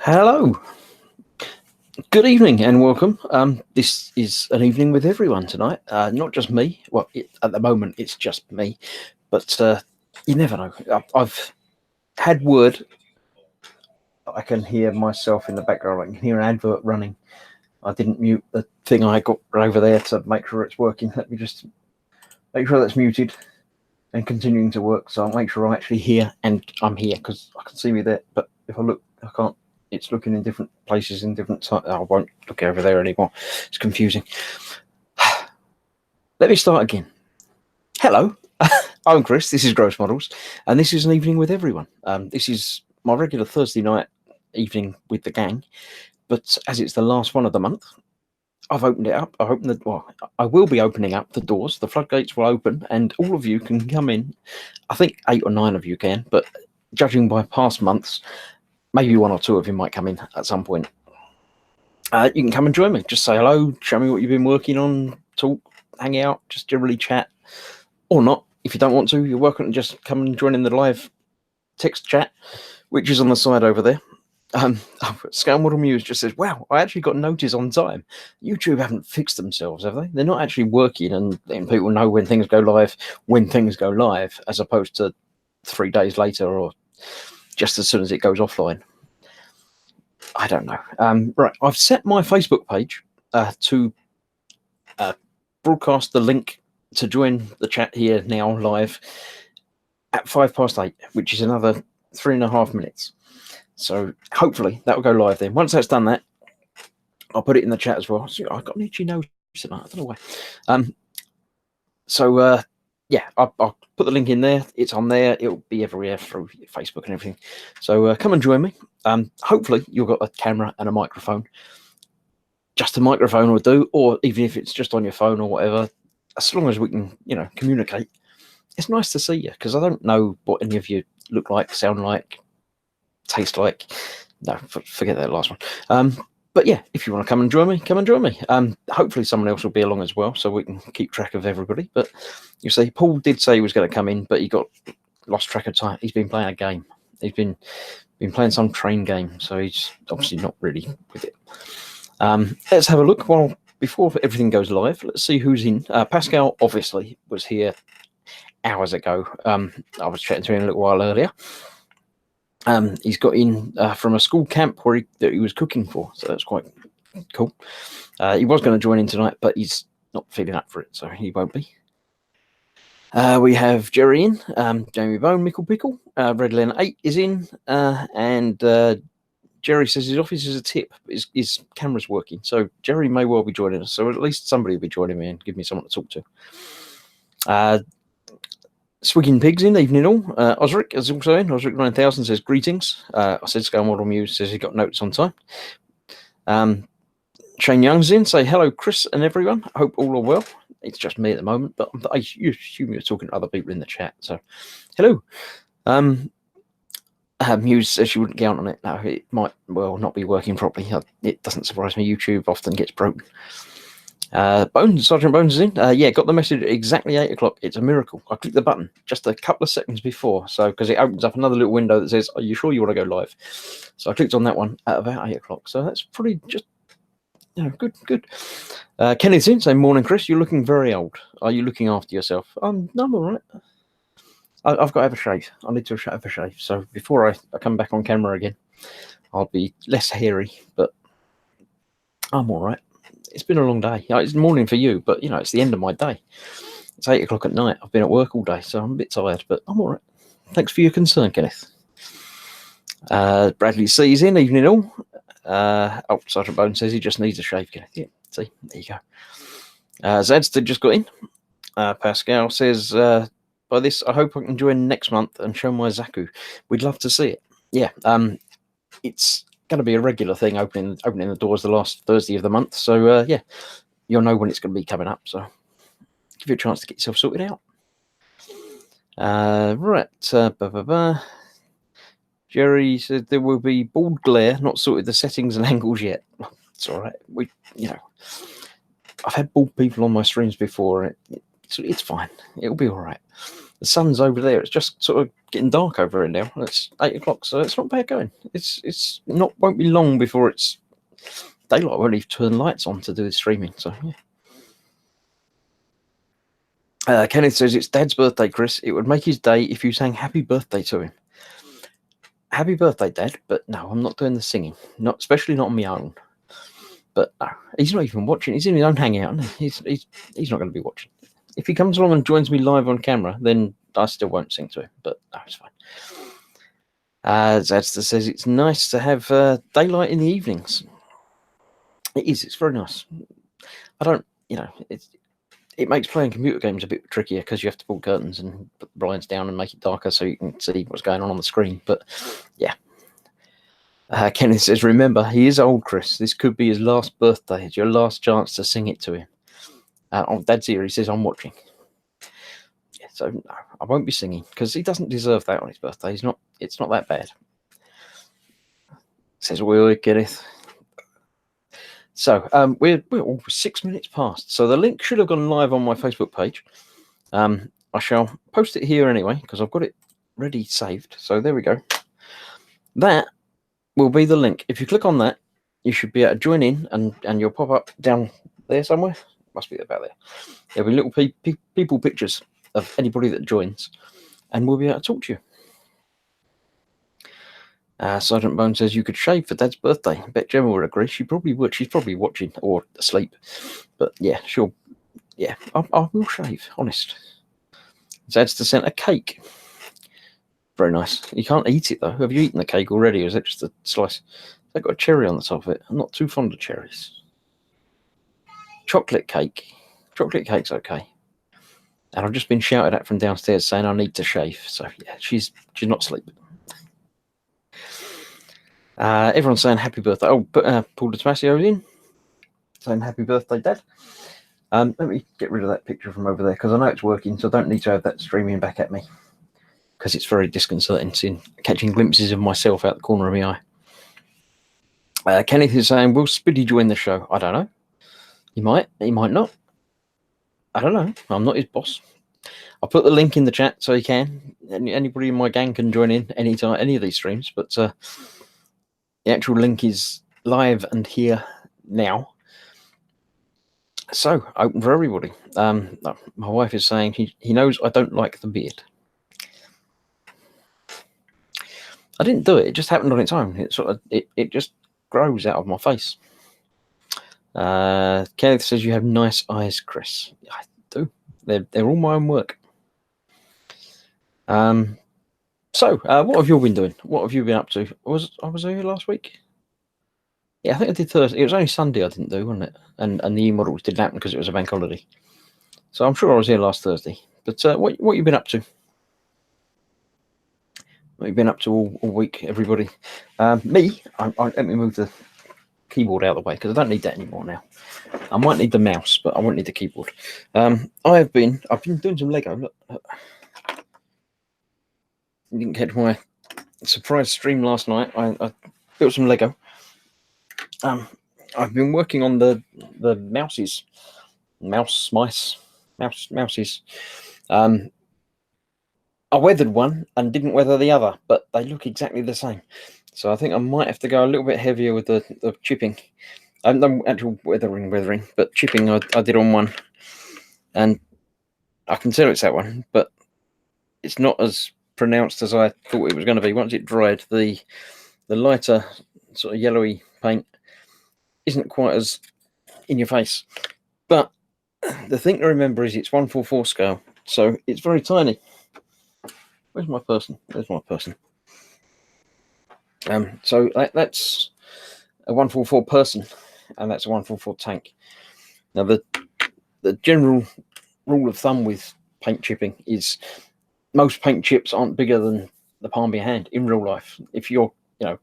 Hello, good evening, and welcome. This is an evening with everyone tonight. Not just me. Well, at the moment, it's just me, but you never know. I've had word. I can hear myself in the background. I can hear an advert running. I didn't mute the thing I got over there to make sure it's working. Let me just make sure that's muted and continuing to work. So I'll make sure I'm actually here, and I'm here because I can see me there. But if I look, I can't. It's looking in different places in different times. I won't look over there anymore. It's confusing. Let me start again. Hello, I'm Chris. This is Gross Models, and this is an evening with everyone. This is my regular Thursday night evening with the gang, but as it's the last one of the month, I've opened it up. I will be opening up the doors. The floodgates will open, and all of you can come in. I think 8 or 9 of you can, but judging by past months, maybe 1 or 2 of you might come in at some point. You can come and join me. Just say hello, show me what you've been working on, talk, hang out, just generally chat, or not. If you don't want to, you're welcome to just come and join in the live text chat, which is on the side over there. Scale Model Muse just says, wow, I actually got notice on time. YouTube haven't fixed themselves, have they? They're not actually working and letting people know when things go live, as opposed to 3 days later or just as soon as it goes offline. I don't know. Right, I've set my Facebook page to broadcast the link to join the chat here now live at 8:05, which is another 3.5 minutes. So hopefully that will go live then. Once that's done that, I'll put it in the chat as well. So I've got an itchy nose tonight. I don't know why. Yeah, I'll put the link in there. It's on there. It'll be everywhere through Facebook and everything. So come and join me. Hopefully you've got a camera and a microphone. Just a microphone will do, or even if it's just on your phone or whatever, as long as we can, communicate. It's nice to see you, because I don't know what any of you look like, sound like, taste like. No, forget that last one. But yeah, if you want to come and join me, come and join me. Hopefully someone else will be along as well, so we can keep track of everybody. But you see, Paul did say he was going to come in, but he got lost track of time. He's been playing a game. He's been playing some train game, so he's obviously not really with it. Let's have a look. Well, before everything goes live, let's see who's in. Pascal obviously was here hours ago. I was chatting to him a little while earlier. He's got in from a school camp that he was cooking for, so that's quite cool. He was going to join in tonight, but he's not feeling up for it, so he won't be. We have Jerry in, Jamie Bone, Mickle Pickle, Red Len 8 is in, and Jerry says his office is a tip, but his camera's working, so Jerry may well be joining us, so at least somebody will be joining me and give me someone to talk to. Swigging Pigs in, evening all. Osric is also in. Osric 9000 says greetings. I said Scale Model Muse says he got notes on time. Shane Young's in. Say hello, Chris and everyone. I hope all are well. It's just me at the moment, but I assume you're talking to other people in the chat. So, hello. Muse says she wouldn't count on it. No, it might well not be working properly. It doesn't surprise me. YouTube often gets broken. Sergeant Bones is in. Yeah, got the message at exactly 8 o'clock. It's a miracle. I clicked the button just a couple of seconds before, so because it opens up another little window that says, "Are you sure you want to go live?" So I clicked on that one at about 8 o'clock. So that's pretty just, good. Kenneth's in. Saying morning, Chris. You're looking very old. Are you looking after yourself? No, I'm all right. I've got to have a shave. I need to have a shave. So before I come back on camera again, I'll be less hairy, but I'm all right. It's been a long day. It's morning for you, but it's the end of my day. It's 8 o'clock at night. I've been at work all day, so I'm a bit tired, but I'm all right. Thanks for your concern, Kenneth. Bradley C's in, evening all. Sergeant Bone says he just needs a shave, Kenneth. Yeah, see, there you go. Zadstead just got in. Pascal says, by this, I hope I can join next month and show my Zaku. We'd love to see it. Yeah, it's going to be a regular thing, opening the doors the last Thursday of the month. So yeah, you'll know when it's going to be coming up. So give you a chance to get yourself sorted out. Right. Jerry said there will be bald glare, not sorted the settings and angles yet. It's all right. I've had bald people on my streams before. It's fine. It'll be all right. The sun's over there. It's just sort of getting dark over here now. It's 8 o'clock, so it's not bad going. It's not won't be long before it's daylight. I won't even turn lights on to do the streaming. So yeah. Kenneth says it's Dad's birthday, Chris. It would make his day if you sang happy birthday to him. Happy birthday, Dad. But no, I'm not doing the singing. Not especially not on my own. But no, he's not even watching. He's in his own hangout. He's not going to be watching. If he comes along and joins me live on camera, then I still won't sing to him. But no, it's fine. Zadster says it's nice to have daylight in the evenings. It is. It's very nice. I don't, it makes playing computer games a bit trickier because you have to pull curtains and put the blinds down and make it darker so you can see what's going on the screen. But yeah. Kenneth says, remember, he is old, Chris. This could be his last birthday. It's your last chance to sing it to him. Dad's here. He says, I'm watching. Yeah, so no, I won't be singing because he doesn't deserve that on his birthday. It's not that bad. Says, we'll get it. So we're 6 minutes past. So the link should have gone live on my Facebook page. I shall post it here anyway because I've got it ready saved. So there we go. That will be the link. If you click on that, you should be able to join in and you'll pop up down there somewhere. Must be about there. There'll be little people pictures of anybody that joins and we'll be able to talk to you. Sergeant Bone says you could shave for Dad's birthday. I bet Gemma would agree. She probably would. She's probably watching or asleep. But yeah, sure. Yeah, I will shave, honest. Zadster sent a cake. Very nice. You can't eat it though. Have you eaten the cake already, or is it just a slice? They've got a cherry on the top of it. I'm not too fond of cherries. Chocolate cake. Chocolate cake's okay. And I've just been shouted at from downstairs saying I need to shave. So yeah, she's not sleeping. Everyone's saying happy birthday. Oh, Paul DeTomasio's in saying happy birthday, Dad. Let me get rid of that picture from over there because I know it's working, so I don't need to have that streaming back at me because it's very disconcerting seeing catching glimpses of myself out the corner of my eye. Kenneth is saying, will Spiddy join the show? I don't know. He might not. I don't know. I'm not his boss. I'll put the link in the chat so he can. Anybody in my gang can join in anytime, any of these streams, but the actual link is live and here now. So, open for everybody. My wife is saying he knows I don't like the beard. I didn't do it. It just happened on its own. It just grows out of my face. Kenneth says you have nice eyes, Chris. I do. They're all my own work. So, what have you been doing? What have you been up to? I was here last week. Yeah, I think I did Thursday. It was only Sunday I didn't do, wasn't it? And the e-models didn't happen because it was a bank holiday. So I'm sure I was here last Thursday. But what you been up to? What have you been up to all week, everybody? Let me move the keyboard out of the way because I don't need that anymore now. I might need the mouse, but I won't need the keyboard. I've been doing some Lego. Look. You didn't catch my surprise stream last night. I built some Lego. I've been working on the mouses. I weathered one and didn't weather the other, but they look exactly the same. So I think I might have to go a little bit heavier with the chipping. I haven't done actual weathering, but chipping I did on one, and I can tell it's that one, but it's not as pronounced as I thought it was going to be. Once it dried, the lighter sort of yellowy paint isn't quite as in your face. But the thing to remember is it's 1/4 scale, so it's very tiny. Where's my person? There's my person. So that's a 1/4 person, and that's a 1/4 tank. Now the general rule of thumb with paint chipping is most paint chips aren't bigger than the palm of your hand in real life. If your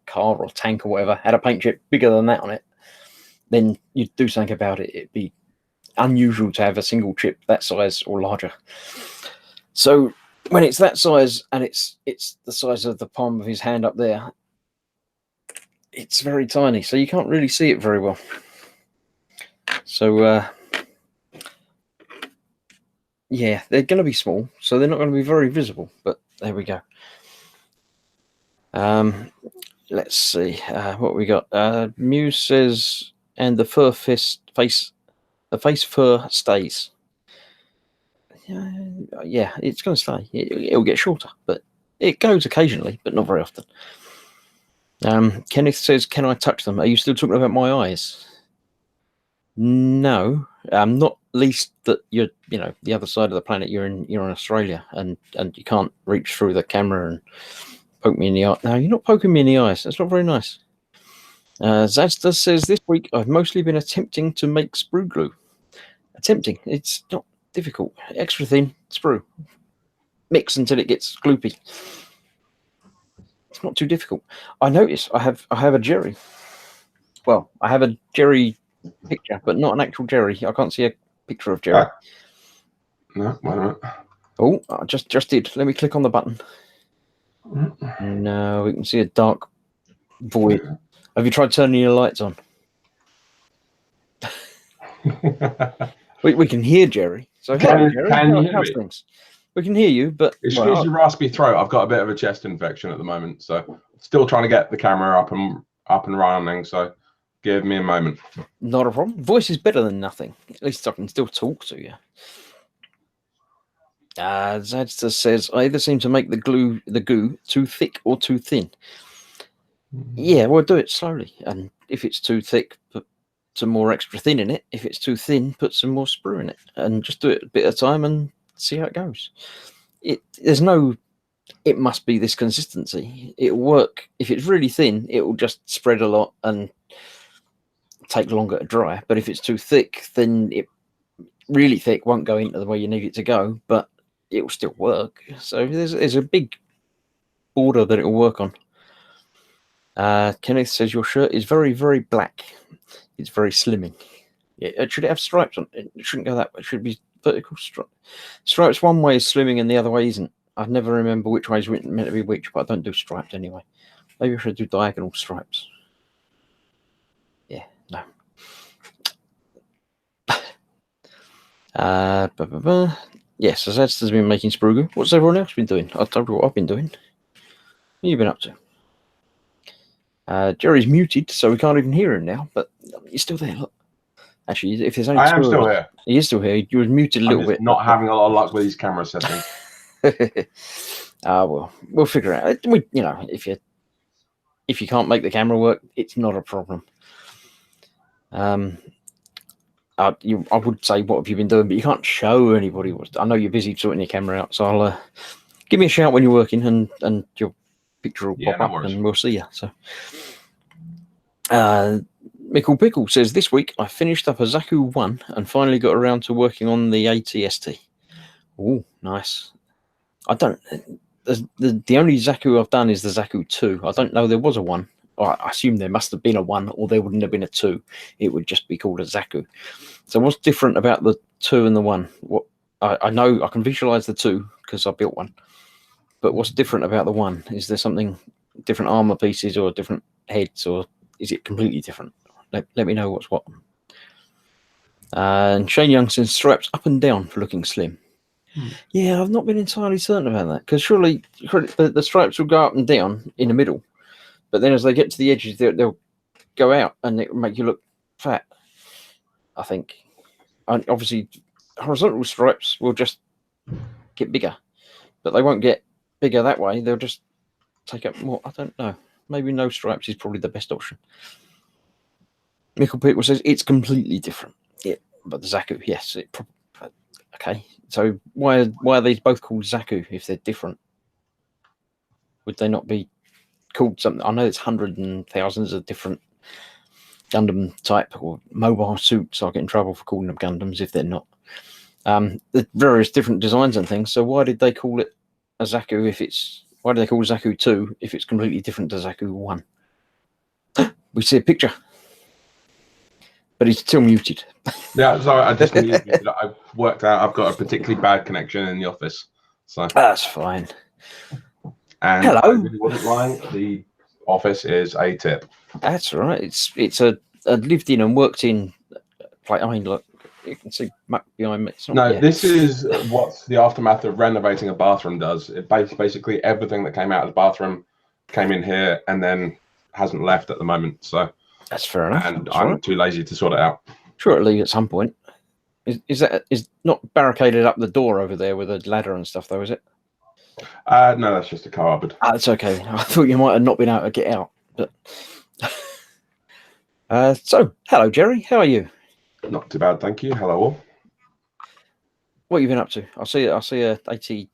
car or tank or whatever had a paint chip bigger than that on it, then you'd do something about it. It'd be unusual to have a single chip that size or larger. So when it's that size and it's the size of the palm of his hand up there, it's very tiny, so you can't really see it very well. So Yeah, they're going to be small, so they're not going to be very visible. But there we go. Let's see what we got. Muse says, and the face fur stays. Yeah, it's going to stay. It'll get shorter, but it goes occasionally, but not very often. Kenneth says, "Can I touch them?" Are you still talking about my eyes? No, not least that you're, the other side of the planet. You're in Australia, and you can't reach through the camera and poke me in the eye. No, you're not poking me in the eyes. That's not very nice. Zadsta says, "This week I've mostly been attempting to make sprue glue. Attempting. It's not difficult. Extra thin sprue. Mix until it gets gloopy. It's not too difficult. I notice I have a Jerry. Well, I have a Jerry picture, but not an actual Jerry. I can't see a picture of Jerry. No, why not? Oh, I just did. Let me click on the button. No, we can see a dark void. Have you tried turning your lights on? we can hear Jerry. So hello, Jerry. Can you hear me? Things? We can hear you, but excuse the raspy throat. I've got a bit of a chest infection at the moment, so still trying to get the camera up and running. So give me a moment. Not a problem. Voice is better than nothing. At least I can still talk to you. Zadsta says, "I either seem to make the goo too thick or too thin." Yeah, well, do it slowly, and if it's too thick, put some more extra thin in it. If it's too thin, put some more sprue in it, and just do it a bit at a time and see how it goes. It must be this consistency. It'll work. If it's really thin, it will just spread a lot and take longer to dry. But if it's too thick, then it really thick won't go into the way you need it to go, but it will still work. So there's a big border that it will work on. Kenneth says, "Your shirt is very, very black. It's very slimming." Yeah, should it have stripes on it? It shouldn't go that way. It should be vertical stripes. One way is slimming and the other way isn't. I never remember which way is meant to be which, but I don't do stripes anyway. Maybe I should do diagonal stripes. Yeah, no. Yes, so Zadsta's been making sprue glue. What's everyone else been doing? I'll tell you what I've been doing. What have you been up to? Jerry's muted, so we can't even hear him now, but he's still there. Look. Actually, if there's only I am still here. He is still here. He was muted a little bit. Not having a lot of luck with these camera settings. Well, we'll figure it out. If you can't make the camera work, it's not a problem. I would say, what have you been doing? But you can't show anybody. I know you're busy sorting your camera out, so I'll give me a shout when you're working, and your picture will pop up, and we'll see you. So, Mickle Pickle says, "This week I finished up a Zaku 1 and finally got around to working on the ATST." Oh, nice. I don't. The only Zaku I've done is the Zaku 2. I don't know there was a 1. I assume there must have been a 1, or there wouldn't have been a 2. It would just be called a Zaku. So what's different about the 2 and the 1? What I know, I can visualize the 2 because I built one. But what's different about the 1? Is there something different, armor pieces or different heads, or is it completely different? Let me know what's what. And Shane Young says, "Stripes up and down for looking slim." Yeah, I've not been entirely certain about that, because surely the stripes will go up and down in the middle, but then as they get to the edges, they'll go out and it will make you look fat, I think. And obviously, horizontal stripes will just get bigger, but they won't get bigger that way. They'll just take up more. I don't know. Maybe no stripes is probably the best option. Mickle Pickle says, "It's completely different." Yeah, but the Zaku, yes. Okay, so why are these both called Zaku if they're different? Would they not be called something? I know there's hundreds and thousands of different Gundam type or mobile suits. I'll get in trouble for calling them Gundams if they're not. There's various different designs and things. So why did they call it a Zaku why do they call Zaku 2 if it's completely different to Zaku 1? We see a picture. But he's still muted. Yeah, sorry, I just muted. I've worked out I've got a particularly bad connection in the office. So that's fine. And hello. I really wasn't lying. The office is a tip. That's right. It's a lived in and worked in place. I mean, look, You can see muck behind me. It's not, No, yeah. this is what the aftermath of renovating a bathroom does. It basically everything that came out of the bathroom came in here and then hasn't left at the moment. So That's fair enough. and That's I'm right. too lazy to sort it out. Sure, it'll leave at some point. Is not barricaded up the door over there with a ladder and stuff, though, is it? No, that's just a cupboard. That's okay. I thought you might have not been able to get out. But so, hello, Jerry. How are you? Not too bad, thank you. Hello all. What have you been up to? I see a 80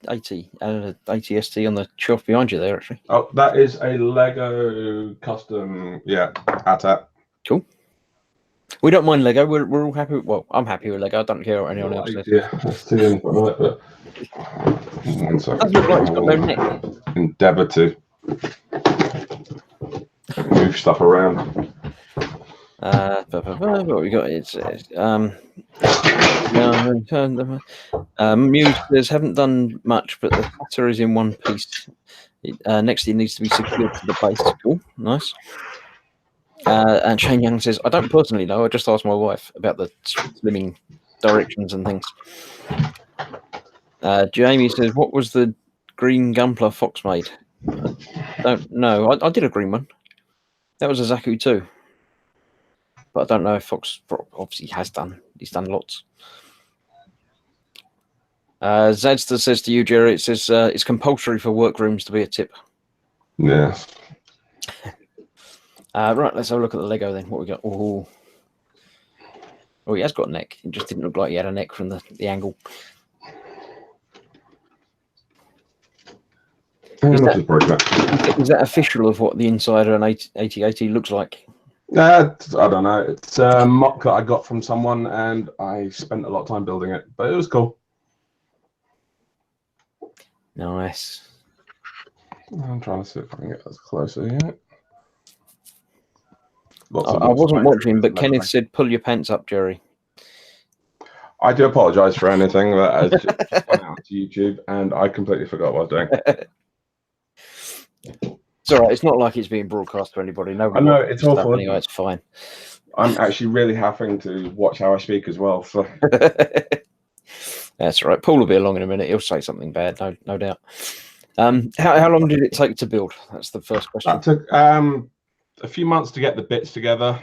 and an ATST on the shelf behind you there, actually. Oh, that is a Lego custom, yeah, AT-AT. Cool. We don't mind Lego. We're all happy. Well, I'm happy with Lego. I don't care what anyone else says. Yeah, that's too infinite, but one second. Doesn't look like it's got no neck. Endeavour to move stuff around. What we got? Muse says haven't done much, but the cutter is in one piece. Next, it needs to be secured to the base. Cool, nice. And Shane Young says, I don't personally know. I just asked my wife about the slimming directions and things. Jamie says, what was the green Gunpla Fox made? I don't know. I did a green one. That was a Zaku too. But I don't know if Fox obviously has done. He's done lots. Zadster says to you, Jerry, it says it's compulsory for workrooms to be a tip. Yeah. Right, let's have a look at the Lego then. What we got? Oh, he has got a neck. It just didn't look like he had a neck from the angle. Is that official of what the inside of an 8080 looks like? I don't know. It's a mock that I got from someone, and I spent a lot of time building it, but it was cool. Nice. I'm trying to see if I can get as closer yet. I wasn't watching, but Kenneth said, pull your pants up, Jerry. I do apologise for anything that has just gone out to YouTube, and I completely forgot what I was doing. It's all right. It's not like it's being broadcast to anybody. Nobody. I know, it's awful. Anyway, it's fine. I'm actually really having to watch how I speak as well. So that's all right. Paul will be along in a minute. He'll say something bad, no doubt. How long did it take to build? That's the first question. That took a few months to get the bits together,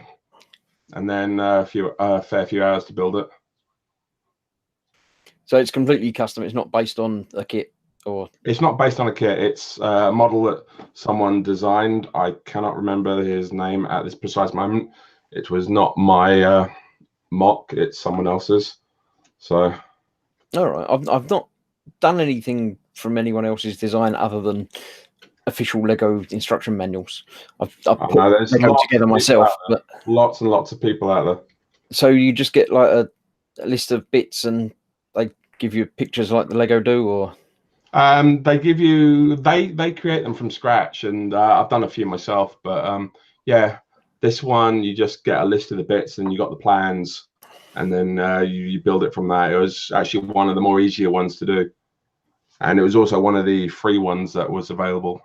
and then a fair few hours to build it. So it's completely custom. It's not based on a kit, or it's not based on a kit. It's a model that someone designed. I cannot remember his name at this precise moment. It was not my mock. It's someone else's. So, all right. I've not done anything from anyone else's design other than official Lego instruction manuals. I've put Lego together myself, but lots and lots of people out there. So you just get like a list of bits, and they give you pictures like the Lego do, or they give you they create them from scratch, and I've done a few myself, but yeah, this one you just get a list of the bits and you got the plans, and then you build it from that. It was actually one of the more easier ones to do, and it was also one of the free ones that was available.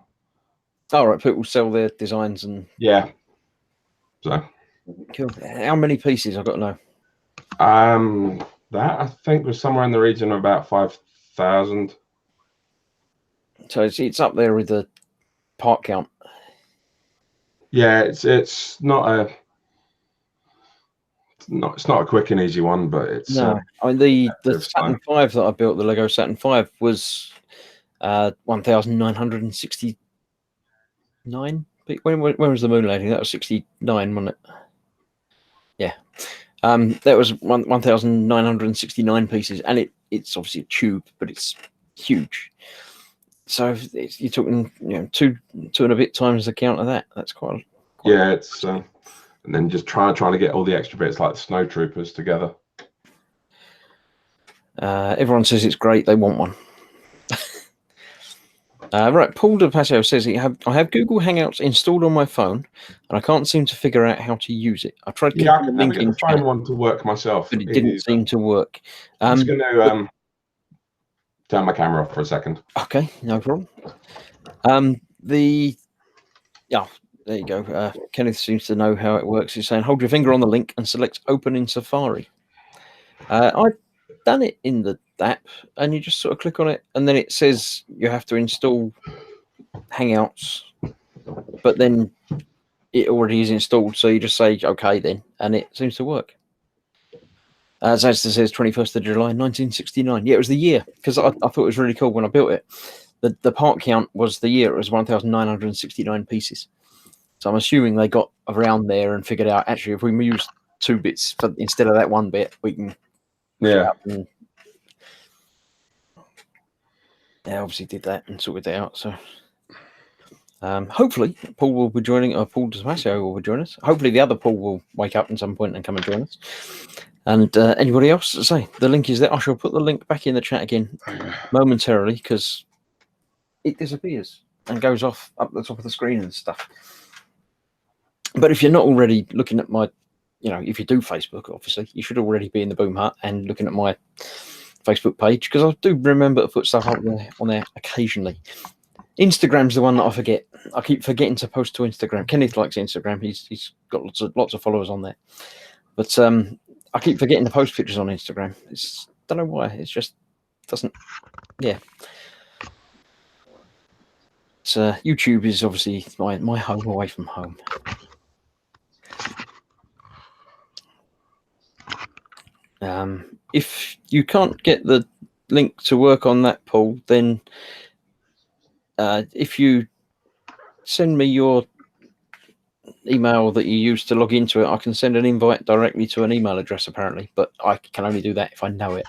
All right, people sell their designs, and yeah. So cool. How many pieces? I've got to know. That I think was somewhere in the region of about 5,000. So it's up there with the part count. Yeah, it's not a quick and easy one, but it's no. I mean the Saturn V that I built, the Lego Saturn V, was 1,969. When was the moon landing? That was 69, wasn't it? Yeah. That was 1,969 pieces, and it's obviously a tube, but it's huge. So you're talking, two and a bit times the count of that. That's quite yeah. It's and then just trying to get all the extra bits like the snow troopers together. Everyone says it's great. They want one. Right, Paul de Paseo says I have Google Hangouts installed on my phone, and I can't seem to figure out how to use it. I tried clicking the link in chat, one to work myself, but it didn't seem to work. I'm just going to turn my camera off for a second. Okay, no problem. There you go. Kenneth seems to know how it works. He's saying hold your finger on the link and select Open in Safari. I've done it in the app, and you just sort of click on it, and then it says you have to install Hangouts, but then it already is installed, so you just say okay then, and it seems to work. As it says 21st of July 1969. Yeah, it was the year, because I thought it was really cool when I built it. The part count was the year, it was 1,969 pieces. So I'm assuming they got around there and figured out, actually, if we use 2 bits instead of that 1 bit, we can Yeah. and they obviously did that and sorted that out. So hopefully Paul will be joining, or Paul Damasio will be joining us. Hopefully the other Paul will wake up at some point and come and join us. And anybody else, say the link is there. I shall put the link back in the chat again momentarily, because it disappears and goes off up the top of the screen and stuff. But if you're not already looking at my, if you do Facebook, obviously you should already be in the Boom Hut and looking at my Facebook page, because I do remember to put stuff up there on there occasionally. Instagram's the one that I forget. I keep forgetting to post to Instagram. Kenneth likes Instagram. He's got lots of followers on there, but I keep forgetting to post pictures on Instagram. Don't know why. It's just doesn't. Yeah. So YouTube is obviously my home away from home. If you can't get the link to work on that, Paul, then if you send me your email that you use to log into it, I can send an invite directly to an email address, apparently, but I can only do that if I know it.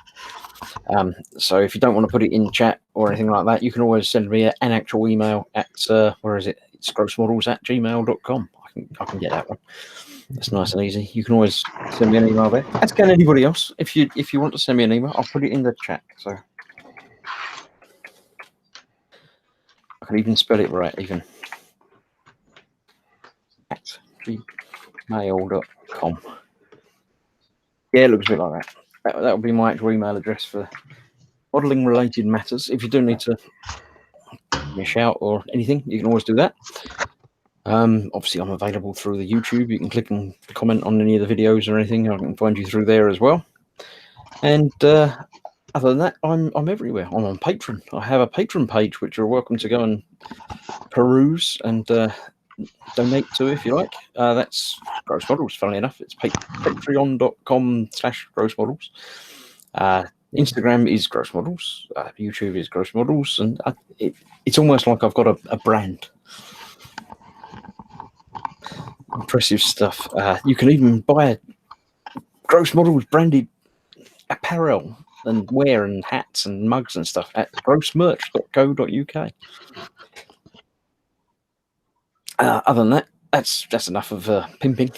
So if you don't want to put it in chat or anything like that, you can always send me an actual email at where is it? It's grossmodels@gmail.com. I can get that one. That's nice and easy. You can always send me an email there. As can anybody else. If you want to send me an email, I'll put it in the chat. So I can even spell it right, even at gmail.com. Yeah, it looks a bit like that. That would be my actual email address for modelling related matters. If you do need to give me a shout or anything, you can always do that. Obviously, I'm available through the YouTube. You can click and comment on any of the videos or anything. I can find you through there as well. And other than that, I'm everywhere. I'm on Patreon. I have a Patreon page which you're welcome to go and peruse and donate to if you like. That's Gross Models. Funnily enough, it's patreon.com/grossmodels. Instagram is Gross Models. YouTube is Gross Models, and it's almost like I've got a brand. Impressive stuff. You can even buy Gross Models branded apparel and wear and hats and mugs and stuff at grossmerch.co.uk. Other than that, that's enough of pimping.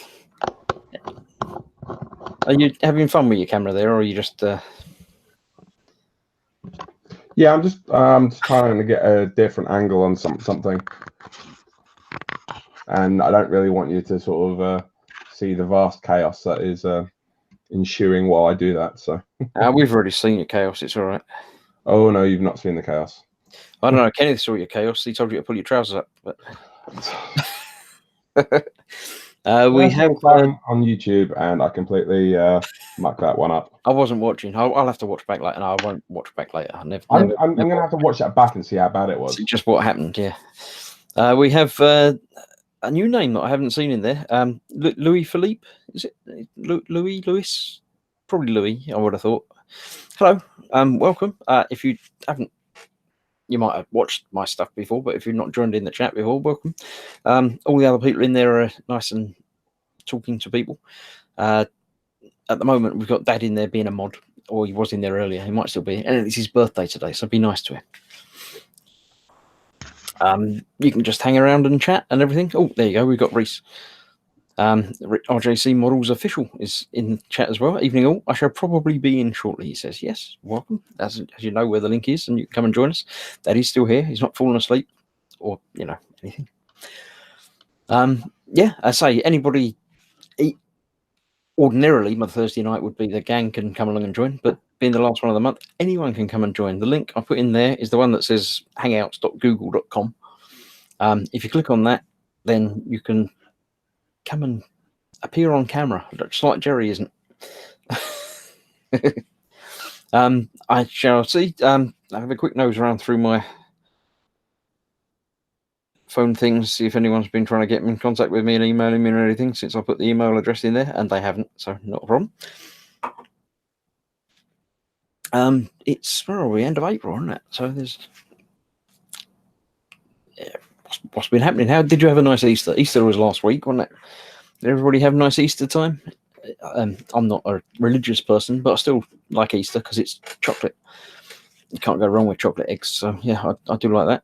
Are you having fun with your camera there, or are you just? Yeah, I'm just trying to get a different angle on something, and I don't really want you to sort of see the vast chaos that is ensuing while I do that. So we've already seen your chaos. It's all right. Oh no, you've not seen the chaos. I don't know. Kenneth saw your chaos. He told you to pull your trousers up, but. We have on YouTube, and I completely mucked that one up. I wasn't watching. I'll have to watch back later. No, I won't watch back later. I'm going to have to watch that back and see how bad it was. Just what happened, yeah. We have a new name that I haven't seen in there. Louis Philippe, is it? Louis? Probably Louis, I would have thought. Hello, welcome. If you haven't, you might have watched my stuff before, but if you've not joined in the chat before, welcome. All the other people in there are nice and talking to people. At the moment, we've got Dad in there being a mod, or he was in there earlier. He might still be, and it's his birthday today, so be nice to him. You can just hang around and chat and everything. Oh, there you go. We've got Reese. RJC Models Official is in the chat as well. Evening all. I shall probably be in shortly, he says. Yes, welcome. As you know where the link is, and you can come and join us. Daddy's still here. He's not fallen asleep or, anything. Yeah, I say anybody, ordinarily my Thursday night would be the gang can come along and join, but being the last one of the month, anyone can come and join. The link I put in there is the one that says hangouts.google.com. If you click on that, then you can come and appear on camera, just like Jerry isn't. I shall see. I have a quick nose around through my phone things, see if anyone's been trying to get in contact with me and emailing me or anything since I put the email address in there, and they haven't, so not a problem. It's where are we? End of April, isn't it? So there's what's been happening. How did you have a nice Easter? Easter was last week, wasn't it? Did everybody have a nice Easter time? I'm not a religious person, but I still like Easter because it's chocolate. You can't go wrong with chocolate eggs. So yeah, I do like that.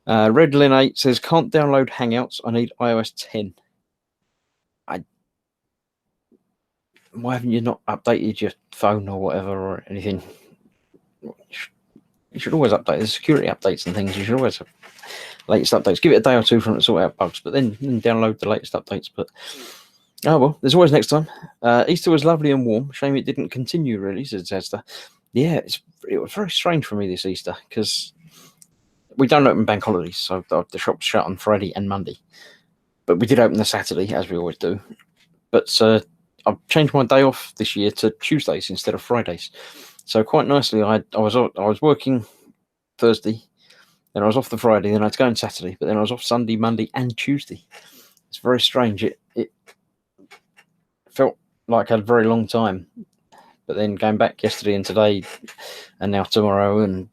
Redlin8 says, can't download Hangouts. I need iOS 10. Why haven't you not updated your phone or whatever or anything? You should always update the security updates and things. You should always have latest updates. Give it a day or two for them to sort out bugs, but then download the latest updates. But oh well, there's always next time. Easter was lovely and warm. Shame it didn't continue, really, said Zesta. Yeah, it was very strange for me this Easter because we don't open bank holidays, so the shop's shut on Friday and Monday. But we did open the Saturday, as we always do. But I've changed my day off this year to Tuesdays instead of Fridays. So quite nicely, I was working Thursday, then I was off the Friday, then I had to go on Saturday, but then I was off Sunday, Monday, and Tuesday. It's very strange. It felt like a very long time, but then going back yesterday and today, and now tomorrow and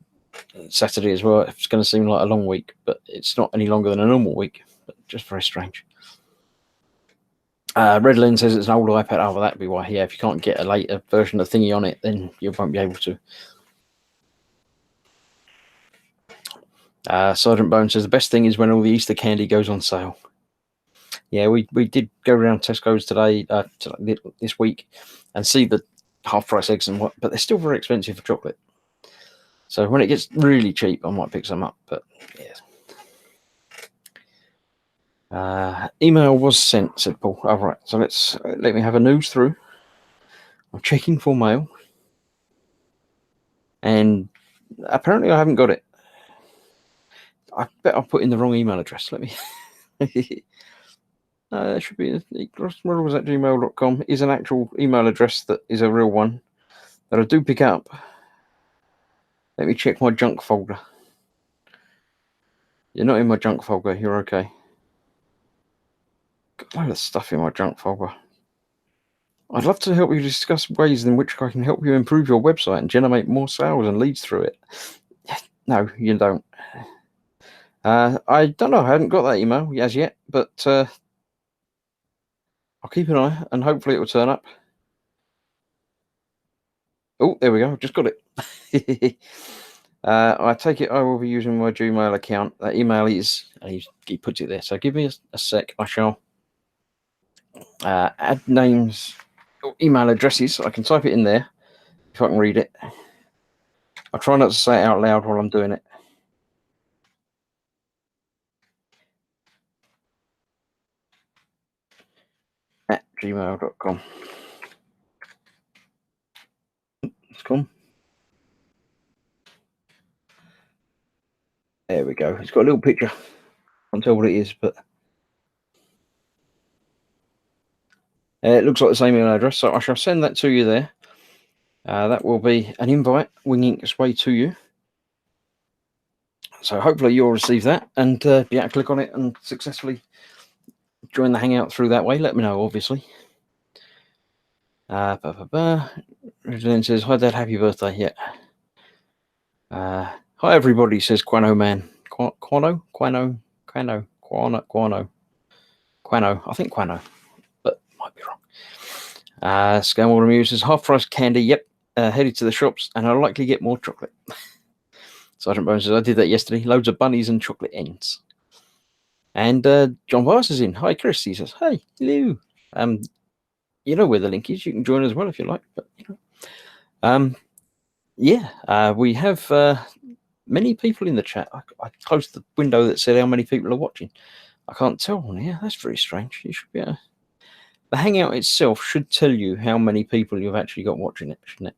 Saturday as well, it's going to seem like a long week, but it's not any longer than a normal week. But just very strange. Redlin says it's an old iPad. Oh, well, that'd be why. Yeah, if you can't get a later version of thingy on it, then you won't be able to. Sergeant Bone says the best thing is when all the Easter candy goes on sale. Yeah, we did go around Tesco's today, this week, and see the half-price eggs and what, but they're still very expensive for chocolate. So when it gets really cheap, I might pick some up. But yeah. Email was sent, said Paul. All right, so let me have a nose through. I'm checking for mail, and apparently I haven't got it. I bet I put in the wrong email address. Let me. There should be grossmodels@gmail.com is an actual email address that is a real one that I do pick up. Let me check my junk folder. You're not in my junk folder. You're okay. Got a load of stuff in my junk folder. I'd love to help you discuss ways in which I can help you improve your website and generate more sales and leads through it. No, you don't. I don't know. I haven't got that email as yet, but I'll keep an eye and hopefully it will turn up. Oh, there we go. I've just got it. I take it I will be using my Gmail account. That email is, and he puts it there. So give me a sec. I shall add names or email addresses. I can type it in there if I can read it. I'll try not to say it out loud while I'm doing it. At gmail.com. It's gone. There we go. It's got a little picture. I can't tell what it is, but it looks like the same email address. So I shall send that to you there. That will be an invite winging its way to you. So hopefully you'll receive that and be able to click on it and successfully join the Hangout through that way. Let me know, obviously. Resident says, hi Dad, happy birthday. Yeah. Hi everybody, says Quano Man. Quano? I think Quano, but might be wrong. Scamwater Muse says, half price candy. Yep. Headed to the shops and I'll likely get more chocolate. Sergeant Bones says, I did that yesterday. Loads of bunnies and chocolate ends. And John Vars is in. Hi, Chris. He says, hey, hello. You know where the link is. You can join as well if you like. But you know, we have many people in the chat. I closed the window that said how many people are watching. I can't tell on here. That's very strange. You should be able. The Hangout itself should tell you how many people you've actually got watching it, shouldn't it?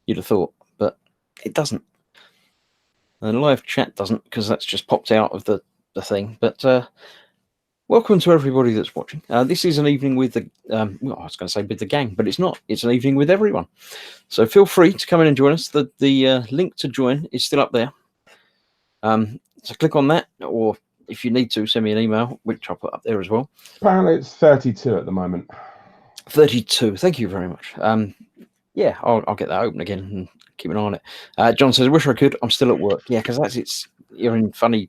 You'd have thought, but it doesn't. And the live chat doesn't, because that's just popped out of the thing. But Welcome to everybody that's watching. This is an evening with the, well, I was going to say with the gang, but it's not. It's an evening with everyone. So feel free to come in and join us. The link to join is still up there. So click on that, or if you need to, send me an email, which I'll put up there as well. Apparently it's 32 at the moment. 32. Thank you very much. Yeah, I'll get that open again and keep an eye on it. John says, I wish I could. I'm still at work. Yeah, because you're in funny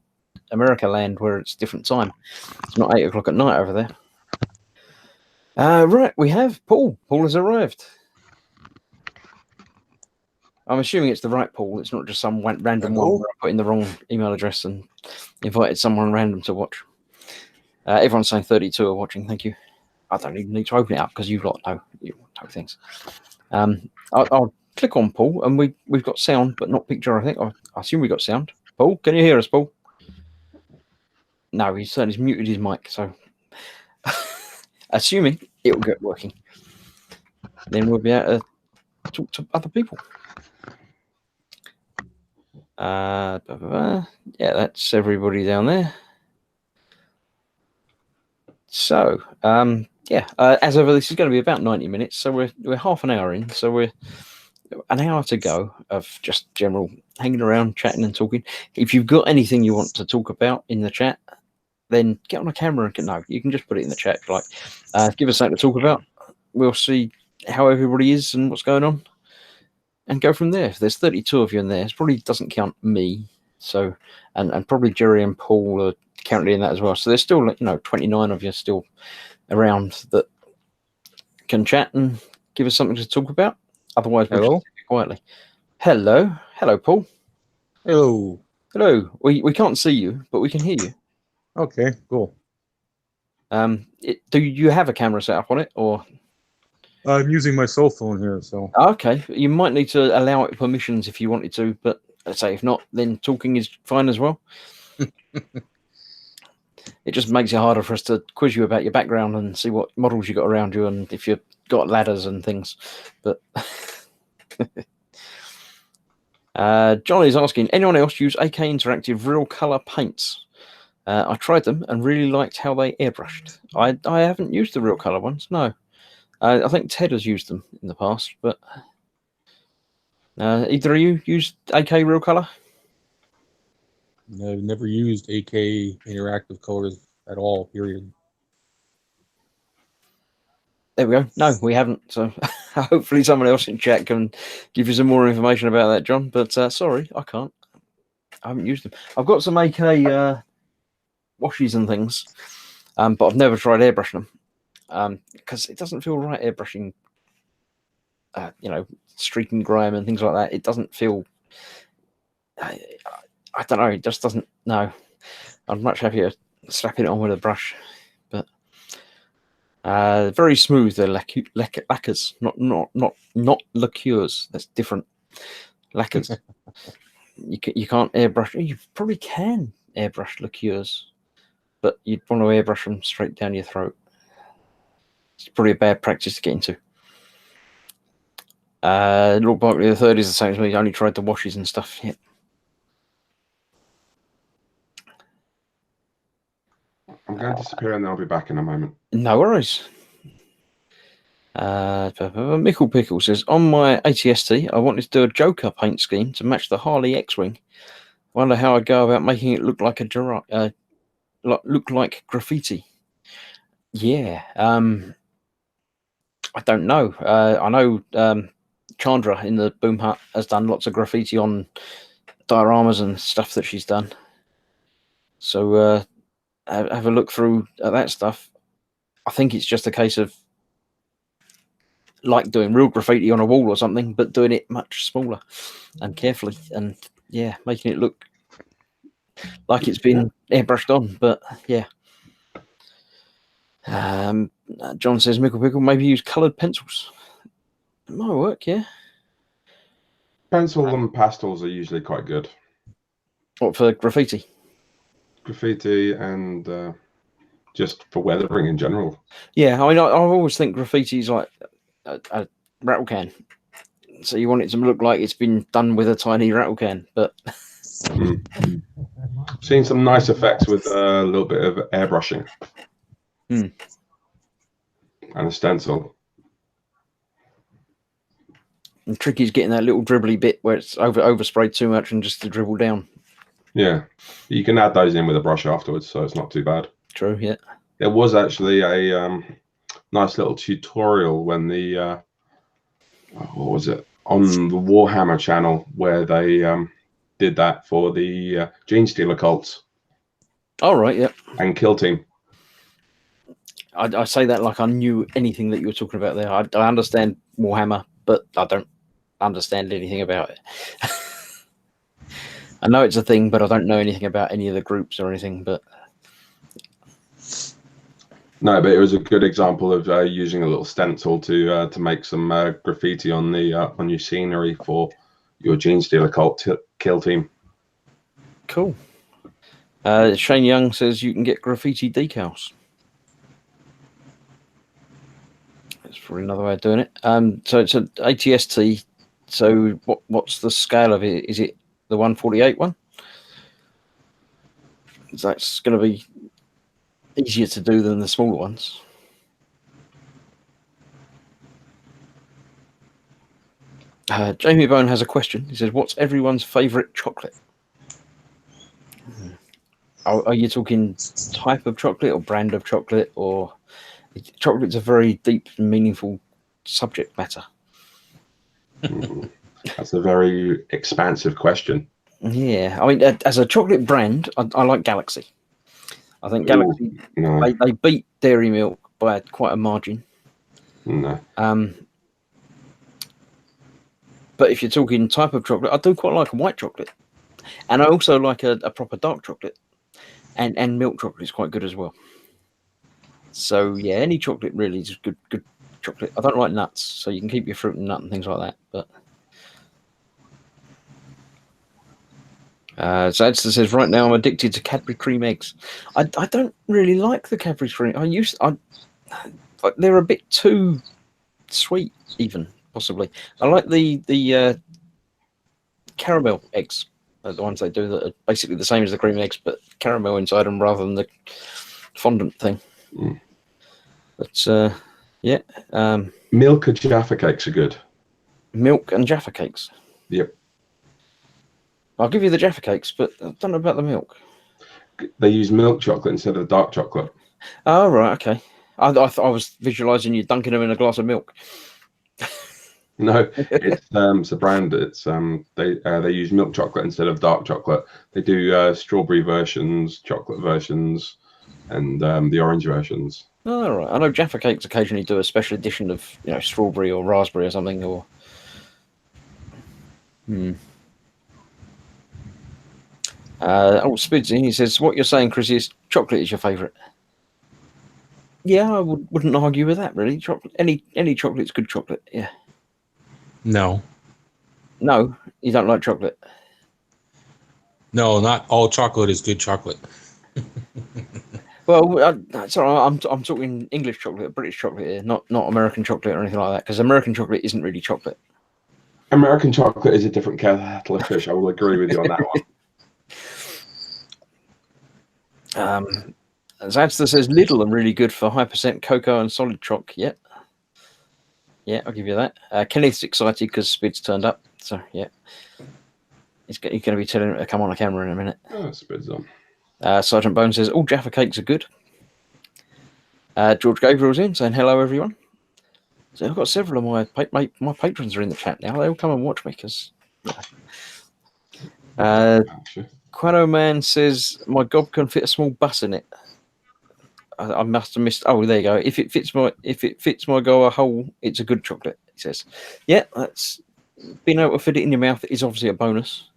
America land where it's different time. It's not 8 o'clock at night over there. Right, we have Paul. Paul has arrived. I'm assuming it's the right Paul. It's not just some random one where I put in the wrong email address and invited someone random to watch. Everyone's saying 32 are watching. Thank you. I don't even need to open it up because you've got no things. I'll click on Paul, and we've got sound, but not picture. I think I assume we got sound. Paul, can you hear us, Paul? No, he's muted his mic. So, assuming it will get working, then we'll be able to talk to other people. Yeah, that's everybody down there. So, yeah, as ever, this is going to be about 90 minutes. So we're half an hour in. So we're an hour to go of just general hanging around, chatting and talking. If you've got anything you want to talk about in the chat, then get on a camera and no, you can just put it in the chat. Like, give us something to talk about. We'll see how everybody is and what's going on, and go from there. If there's 32 of you in there, it probably doesn't count me. So, and probably Jerry and Paul are counted in that as well. So there's still 29 of you still around that can chat and give us something to talk about. Otherwise, we'll just sit quietly. Hello, Paul. Hello. We can't see you, but we can hear you. Okay, cool. Do you have a camera set up on it, or? I'm using my cell phone here, so. Okay, you might need to allow it permissions if you wanted to, but let's say if not, then talking is fine as well. It just makes it harder for us to quiz you about your background and see what models you got around you and if you've got ladders and things. But Johnny's asking, anyone else use AK Interactive real color paints? I tried them and really liked how they airbrushed. I haven't used the real color ones, no. I think Ted has used them in the past, but either of you used AK real color? I've never used AK interactive colors at all, period. There we go. No, we haven't. So hopefully someone else in chat can give you some more information about that, John. But sorry, I can't. I haven't used them. I've got some AK washes and things, but I've never tried airbrushing them because it doesn't feel right airbrushing, streaking grime and things like that. It doesn't feel... I don't know. It just doesn't. No, I'm much happier slapping it on with a brush. But very smooth. They're lacquers, not liqueurs. That's different. Lacquers. you can't airbrush. You probably can airbrush liqueurs, but you'd want to airbrush them straight down your throat. It's probably a bad practice to get into. Lord Barkley the Third is the same as me. He only tried the washes and stuff yet. I'm going to disappear and I'll be back in a moment. No worries. Mickle Pickle says, on my ATST, I wanted to do a Joker paint scheme to match the Harley X-Wing. Wonder how I'd go about making it look like look like graffiti. Yeah. I don't know. I know Chandra in the Boom Hut has done lots of graffiti on dioramas and stuff that she's done. So have a look through at that stuff. I think it's just a case of like doing real graffiti on a wall or something, but doing it much smaller and carefully, and yeah, making it look like it's been airbrushed on. But yeah. John says, Mickle Pickle, maybe use coloured pencils. It might work, yeah. Pencil and pastels are usually quite good. What, for graffiti? Graffiti and just for weathering in general. Yeah, I mean, I always think graffiti is like a rattle can. So you want it to look like it's been done with a tiny rattle can, but Seen some nice effects with a little bit of airbrushing and a stencil. The trick is getting that little dribbly bit where it's oversprayed too much and just to dribble down. Yeah, you can add those in with a brush afterwards, so it's not too bad. True, yeah. There was actually a nice little tutorial when the what was it, on the Warhammer channel, where they did that for the Gene Stealer cults. All right, yeah. And Kill Team. I say that like I knew anything that you were talking about there. I understand Warhammer, but I don't understand anything about it. I know it's a thing, but I don't know anything about any of the groups or anything. But no, but it was a good example of using a little stencil to make some graffiti on the on your scenery for your Gene Stealer cult Kill Team. Cool. Shane Young says you can get graffiti decals. That's probably another way of doing it. So it's an ATST. So what's the scale of it? Is it the 148 one? That's going to be easier to do than the smaller ones. Jamie Bone has a question. He says, what's everyone's favourite chocolate? Are you talking type of chocolate or brand of chocolate? Or chocolate's a very deep and meaningful subject matter. That's a very expansive question. Yeah, I mean, as a chocolate brand, I like Galaxy. I think Galaxy, they beat Dairy Milk by quite a margin. No. But if you're talking type of chocolate, I do quite like a white chocolate. And I also like a proper dark chocolate. And milk chocolate is quite good as well. So, yeah, any chocolate really is good chocolate. I don't like nuts, so you can keep your fruit and nut and things like that. But Zadster says, right now I'm addicted to Cadbury cream eggs. I don't really like the Cadbury cream. They're a bit too sweet, even, possibly. I like the caramel eggs. The ones they do that are basically the same as the cream eggs, but caramel inside them rather than the fondant thing. But yeah, milk or Jaffa cakes are good. Milk and Jaffa cakes. Yep. I'll give you the Jaffa cakes, but I don't know about the milk. They use milk chocolate instead of dark chocolate. Oh right, okay. I was visualizing you dunking them in a glass of milk. No, it's a brand. It's they use milk chocolate instead of dark chocolate. They do strawberry versions, chocolate versions, and the orange versions. Oh, right. I know Jaffa cakes occasionally do a special edition of strawberry or raspberry or something. Or Spidsy, he says, what you're saying, Chris, is chocolate is your favourite. Yeah, I wouldn't argue with that really. Chocolate, any chocolate's good chocolate. Yeah. No, you don't like chocolate. No, not all chocolate is good chocolate. Well, sorry, I'm talking English chocolate, British chocolate here, not American chocolate or anything like that. Because American chocolate isn't really chocolate. American chocolate is a different kettle of fish. I will agree with you on that one. Zadster says Lidl are really good for high percent cocoa and solid choc. Yeah. Yeah, I'll give you that. Kenneth's excited because Spid's turned up. So, yeah. He's going to be telling him to come on a camera in a minute. Oh, Spid's on. Sergeant Bone says, all Jaffa cakes are good. George Gabriel's in, saying hello, everyone. So I've got several of my patrons are in the chat now. They'll come and watch me because... Quano Man says, my gob can fit a small bus in it. I must have missed. Oh, there you go. If it fits my go a hole, it's a good chocolate. He says, "Yeah, that's being able to fit it in your mouth is obviously a bonus."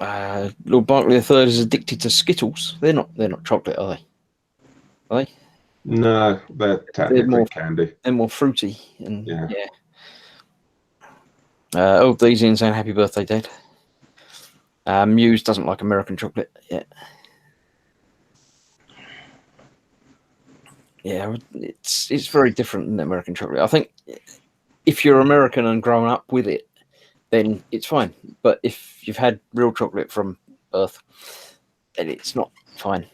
Lord Barkley III is addicted to Skittles. They're not chocolate, are they? Are they? No, they're technically candy. They're more fruity and yeah. Old Daisy saying happy birthday, Dad. Muse doesn't like American chocolate yet. Yeah, it's very different than American chocolate. I think if you're American and grown up with it, then it's fine. But if you've had real chocolate from birth, then it's not fine.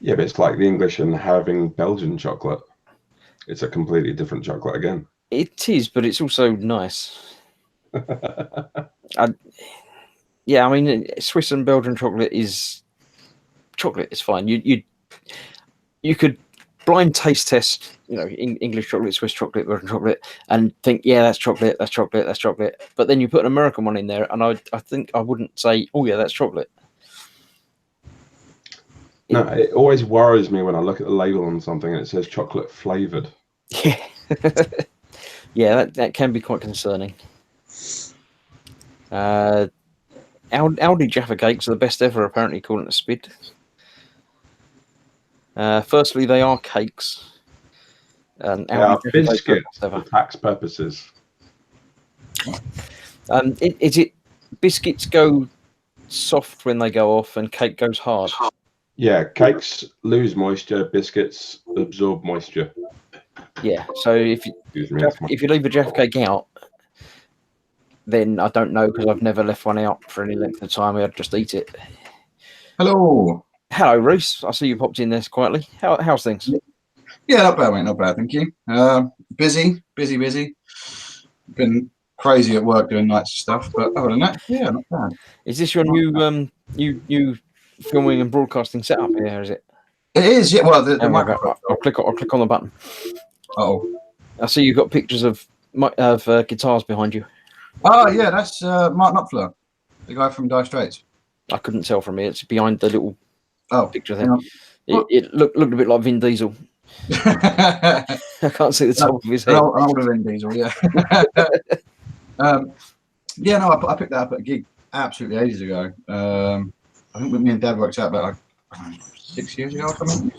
Yeah, but it's like the English and having Belgian chocolate. It's a completely different chocolate again. It is, but it's also nice. Yeah, I mean, Swiss and Belgian chocolate is chocolate. It's fine. You could blind taste test, English chocolate, Swiss chocolate, Belgian chocolate, and think, yeah, that's chocolate, that's chocolate, that's chocolate. But then you put an American one in there, and I think I wouldn't say, oh yeah, that's chocolate. No, it always worries me when I look at the label on something and it says chocolate flavored. Yeah, yeah, that can be quite concerning. Aldi Jaffa cakes are the best ever, apparently, according to Spid. Firstly, they are cakes. They are biscuits for tax purposes. Is it biscuits go soft when they go off and cake goes hard? Yeah, cakes lose moisture, biscuits absorb moisture. Yeah, so if you leave a Jaffa cake out, then I don't know, because I've never left one out for any length of time. I'd just eat it. Hello. Hello, Reese. I see you popped in there quietly. How's things? Yeah, not bad, mate. Not bad, thank you. Busy. Been crazy at work doing nights stuff, but other than that, yeah, not bad. Is this your new filming and broadcasting setup here? Is it? It is, yeah. Well, the microphone. I'll click on the button. Oh, I see you've got pictures of guitars behind you. Oh, yeah, that's Mark Knopfler, the guy from Dire Straits. I couldn't tell from here. It's behind the little picture thing. It looked a bit like Vin Diesel. I can't see the top of his head. Older Vin Diesel, yeah. Yeah, no, I picked that up at a gig absolutely ages ago. I think me and Dad worked out about like 6 years ago or something.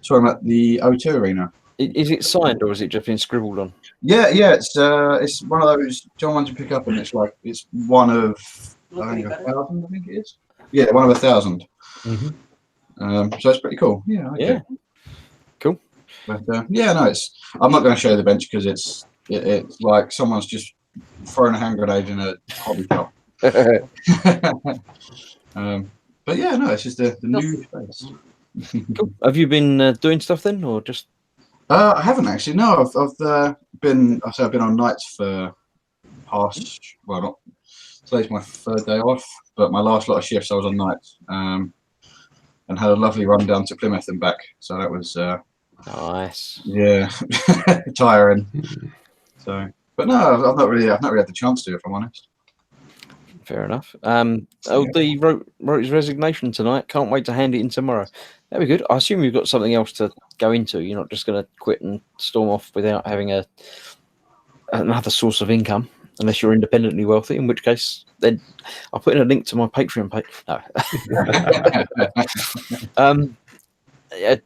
Saw him at the O2 Arena. Is it signed or has it just been scribbled on? Yeah, it's one of those John ones you pick up and it's one of I think 1,000. I think it is. Yeah, one of 1,000. Mm-hmm. So it's pretty cool. Yeah. Okay. Yeah. Cool. But yeah, no, I'm not going to show you the bench because it's like someone's just thrown a hand grenade in a hobby shop. But yeah, no, it's just the new space. Cool. Have you been doing stuff then, or just? I haven't actually. No, I've been on nights for past. Well, not today's my third day off, but my last lot of shifts I was on nights, and had a lovely run down to Plymouth and back. So that was nice. Yeah, tiring. So, but no, I've not really had the chance to, if I'm honest. Fair enough. LD wrote his resignation tonight. Can't wait to hand it in tomorrow. That'd be good. I assume you've got something else to go into. You're not just going to quit and storm off without having another source of income, unless you're independently wealthy. In which case, then I'll put in a link to my Patreon page. No.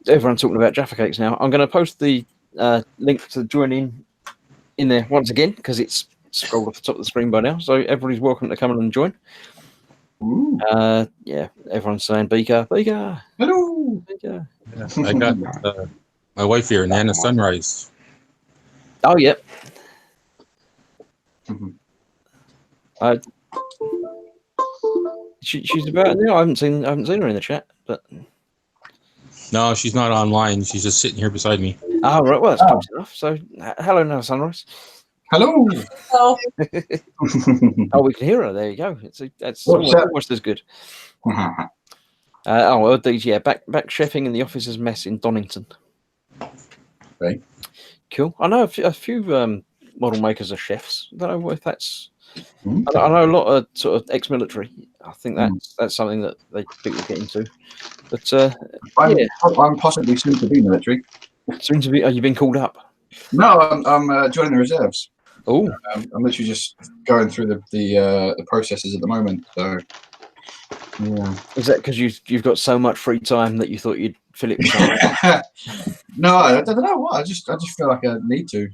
Everyone's talking about Jaffa cakes now. I'm going to post the link to join in there once again because it's scrolled off the top of the screen by now. So everybody's welcome to come in and join. Ooh. Yeah, everyone's saying Beaker. Hello. Beaker. Yeah, I got my wife here, Nana Sunrise. Oh, yep. She's about now. I haven't seen her in the chat, but No, she's not online. She's just sitting here beside me. oh right, well that's close enough. So hello now, Sunrise. Hello. Oh, we can hear her. There you go. That's almost as good. These back chefing in the officer's mess in Donington. Right. Cool. I know a few model makers are chefs. I don't know if that's. I know a lot of sort of ex-military. I think that's something that people get into. But I'm possibly soon to be military. Soon to be. Are you been called up? No, I'm joining the reserves. Oh, I'm literally just going through the processes at the moment. So, yeah. Is that because you've got so much free time that you thought you'd fill it with something? No, I don't know what. I just feel like I need to.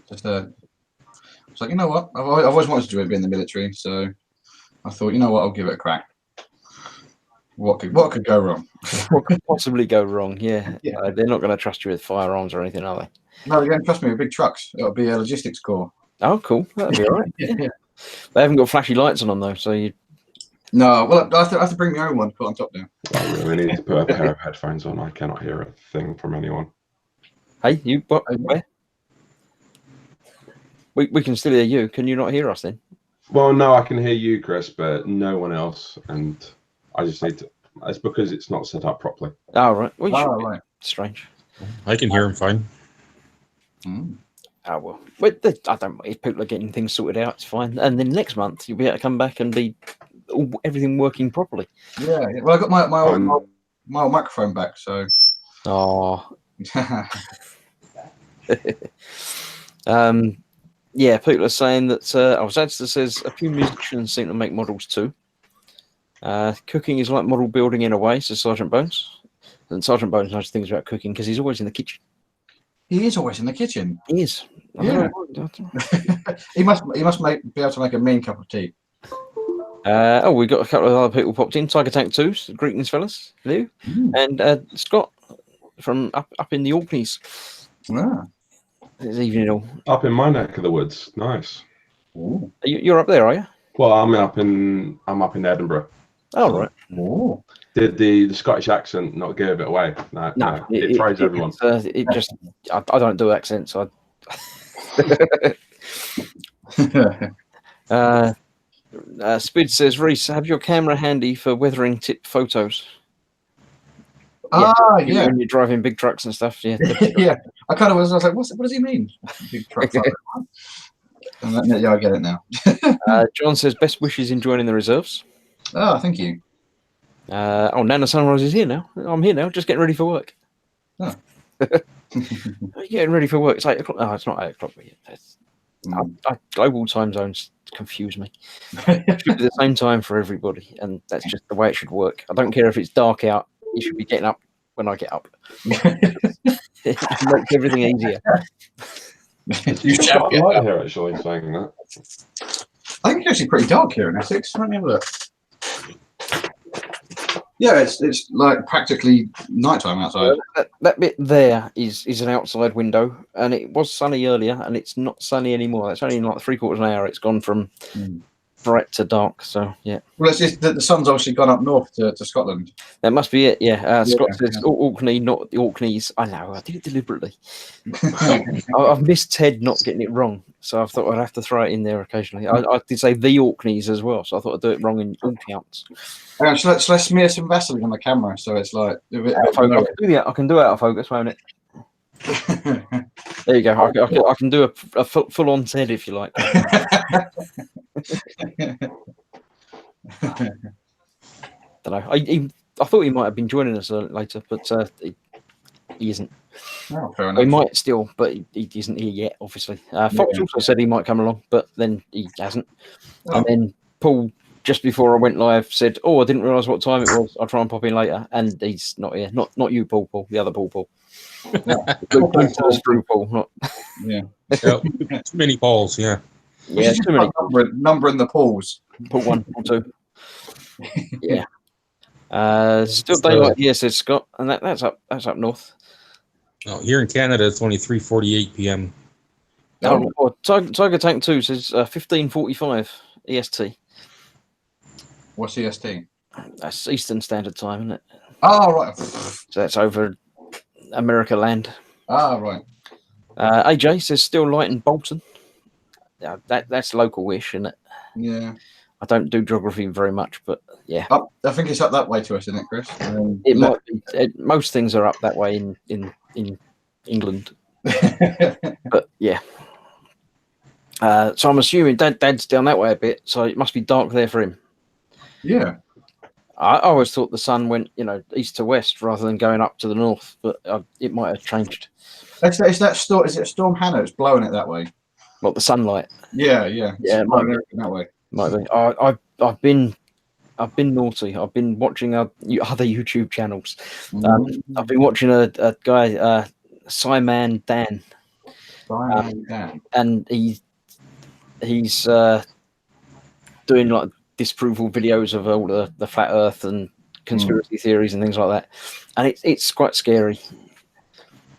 Just it's like, you know what? I've always wanted to be in the military, so I thought, you know what? I'll give it a crack. What could go wrong? What could possibly go wrong? Yeah. They're not going to trust you with firearms or anything, are they? No, they're going to trust me with big trucks. It'll be a logistics corps. Oh, cool. That'd be all right. Yeah. They haven't got flashy lights on them though, so you. No, well, I have to bring my own one. Put on top now. I really need to put a pair of headphones on. I cannot hear a thing from anyone. Hey, you what? Where? We can still hear you. Can you not hear us then? Well, no, I can hear you, Chris, but no one else. And I just need to. It's because it's not set up properly. Oh, right. Well, Right. Strange. I can hear him fine. Oh, well. I don't. If people are getting things sorted out, it's fine. And then next month, you'll be able to come back and be everything working properly. Yeah. Well, I got my old microphone back, so. Oh. Yeah, people are saying that. Zadster says a few musicians seem to make models too. Cooking is like model building in a way, says Sergeant Bones. And Sergeant Bones knows things about cooking because he's always in the kitchen. He is always in the kitchen. He is. Yeah. He must be able to make a mean cup of tea. We've got a couple of other people popped in. Tiger Tank 2's greetings, fellas. Hello. And Scott from up in the Orkneys. Ah. It's evening all. Up in my neck of the woods. Nice. You're up there, are you? Well, I'm up in Edinburgh. Oh, right. Oh. Did the Scottish accent not give it away? No, it throws everyone. It just I don't do accents. Spid says, Reese, have your camera handy for weathering tip photos. Yeah. When you're driving big trucks and stuff. Yeah. Yeah. I kind of was like, what does he mean? Big truck. And yeah, I get it now. John says, best wishes in joining the reserves. Oh, thank you. Nana Sunrise is here now. I'm here now, just getting ready for work. Oh. Getting ready for work. It's 8 o'clock. No, it's not 8 o'clock yet. Global time zones confuse me. It should be the same time for everybody, and that's just the way it should work. I don't care if it's dark out. You should be getting up when I get up. It makes everything easier. It's quite light here, actually, saying that. I think it's actually pretty dark here in Essex. Let me have a look. Yeah, it's like practically nighttime outside. That bit there is an outside window, and it was sunny earlier, and it's not sunny anymore. It's only in like 3/4 of an hour. It's gone from bright to dark. So yeah. Well, it's just that the sun's obviously gone up north to Scotland. That must be it. Yeah. Scott says Orkney, not the Orkneys. I know. I did it deliberately. I've missed Ted not getting it wrong, so I thought I'd have to throw it in there occasionally. I did say the Orkneys as well, so I thought I'd do it wrong in all counts. So let's smear some Vaseline on the camera, so it's like a bit. I can do it out of focus, won't it? There you go. I can do a full-on Ted if you like. Don't know. I thought he might have been joining us later, but he isn't. Oh, fair enough. He might still, but he isn't here yet. Obviously, Fox also said he might come along, but then he hasn't. And then Paul, just before I went live, said, "Oh, I didn't realise what time it was. I'll try and pop in later." And he's not here. Not you, Paul. The other Paul. Through Paul. Not. Yeah. Too many Pauls. Yeah. Yeah. Too many. Numbering the Pauls. Paul 1, Paul 2. Yeah. Still daylight here, says Scott, and that's up north. Oh, here in Canada, it's only 3:48 p.m. Tiger Tank 2 says 15:45 EST. What's EST? That's Eastern Standard Time, isn't it? Oh, right. So that's over America land. Ah, right. AJ says still light in Bolton. That's local-ish, isn't it? Yeah. I don't do geography very much, but yeah. I think it's up that way to us, isn't it, Chris? It might be. Most things are up that way in England. But yeah. So I'm assuming Dad's down that way a bit, so it must be dark there for him. Yeah. I always thought the sun went, east to west rather than going up to the north, but it might have changed. Is that storm? Is it Storm Hannah? It's blowing it that way. What, the sunlight? Yeah. Yeah, it might be that way. Might be. I've been naughty. I've been watching other YouTube channels. I've been watching a guy, Simon Dan. And he's doing like disapproval videos of all the flat Earth and conspiracy theories and things like that, and it's quite scary.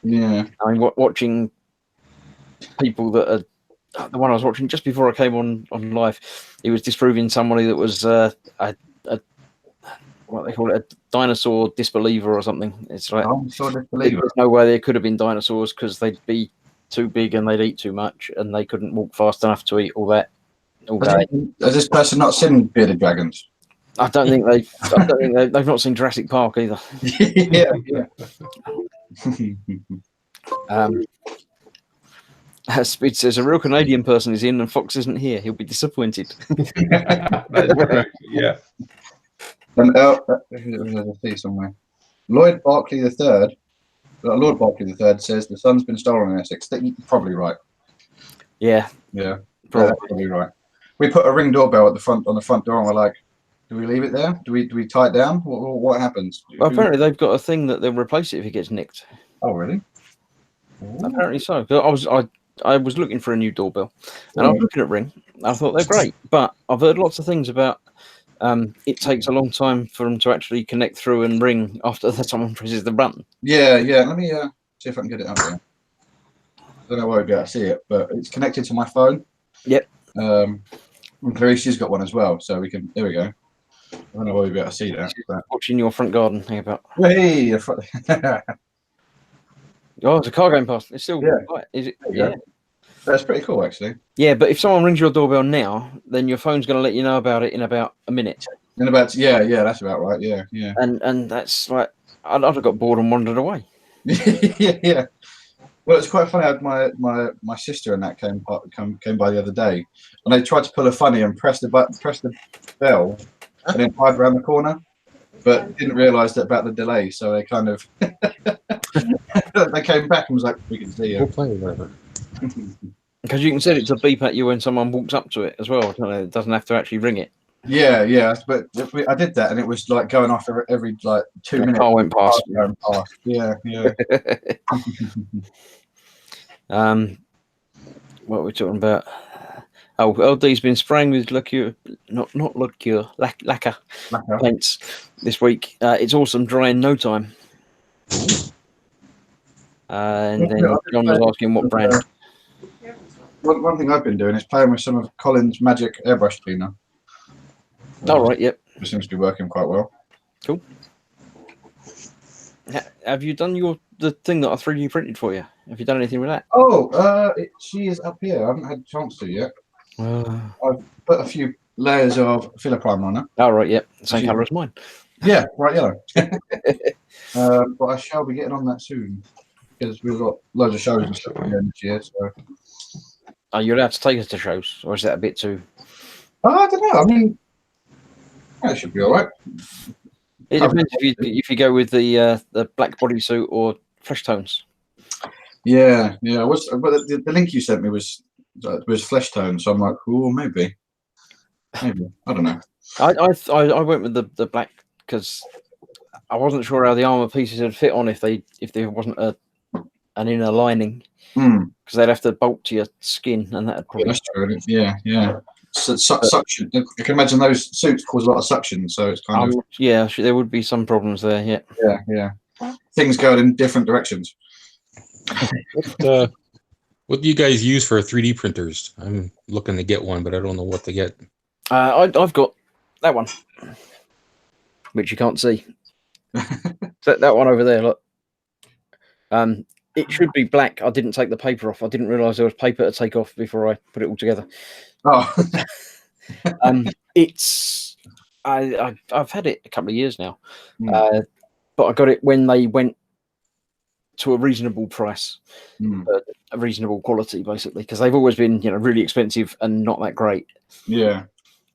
Yeah, I mean, watching people that are the one I was watching just before I came on live, he was disproving somebody that was a what they call it, a dinosaur disbeliever or something. It's like there's no way there could have been dinosaurs because they'd be too big and they'd eat too much and they couldn't walk fast enough to eat all that. Has this person not seen bearded dragons? I don't think they've not seen Jurassic Park either. Yeah. Speed says a real Canadian person is in and Fox isn't here. He'll be disappointed. That's correct. Yeah. And see somewhere. Lord Barclay III says the sun's been stolen in Essex. Probably right. Yeah, probably right. We put a ring doorbell at the front on the front door, and we're like, do we leave it there? Do we tie it down? What happens? Well, apparently they've got a thing that they'll replace it if it gets nicked. Oh, really? Apparently so. I was looking for a new doorbell, and I was looking at Ring. I thought they're great, but I've heard lots of things about. It takes a long time for them to actually connect through and ring after someone presses the button. Yeah. Let me see if I can get it up there. I don't know where I'll be able to see it, but it's connected to my phone. Yep. Clarissa's got one as well, so we can. There we go. I don't know where we'll be able to see that. But... Watching your front garden. Hang about. Hey. Oh, it's a car going past. It's still right. Is it? Yeah. That's pretty cool, actually. Yeah, but if someone rings your doorbell now, then your phone's going to let you know about it in about a minute. That's about right. Yeah. And that's like I'd have got bored and wandered away. Yeah. Well, it's quite funny. I had my sister and that came by the other day, and they tried to pull a funny and press the bell, and then hide around the corner, but didn't realise that about the delay. So they kind of they came back and was like, "We can see you." Because you can set it to beep at you when someone walks up to it as well. It doesn't have to actually ring it. Yeah. But I did that, and it was like going off every like 2 minutes. Car went past. Yeah. What are we talking about? Oh, LD's been spraying with lacquer paints this week. It's awesome, dry in no time. And then John was asking what brand. One thing I've been doing is playing with some of Colin's Magic airbrush cleaner. Oh, right, yep. It seems to be working quite well. Cool. Have you done the thing that I 3D printed for you? Have you done anything with that? Oh, she is up here. I haven't had a chance to yet. I've put a few layers of filler primer on her. Oh, right, yep. Same colour as mine. Yeah, bright yellow. But I shall be getting on that soon because we've got loads of shows and stuff this year. So. Are you allowed to take us to shows, or is that a bit too? I don't know. I mean, that should be all right. It depends if you go with the black bodysuit or flesh tones. Yeah. But the link you sent me was flesh tone, so I'm like, oh, maybe. I don't know. I went with the black because I wasn't sure how the armor pieces would fit on if there wasn't an inner lining. Because they'd have to bolt to your skin, and that'd probably. That's true. Yeah. So, suction. I can imagine those suits cause a lot of suction, so it's kind of. Yeah, there would be some problems there. Yeah. Things going in different directions. What do you guys use for 3D printers? I'm looking to get one, but I don't know what to get. I've got that one, which you can't see. that one over there, look. It should be black. I didn't take the paper off. I didn't realise there was paper to take off before I put it all together. Oh. I've had it a couple of years now, but I got it when they went to a reasonable price, a reasonable quality, basically, because they've always been, really expensive and not that great. Yeah.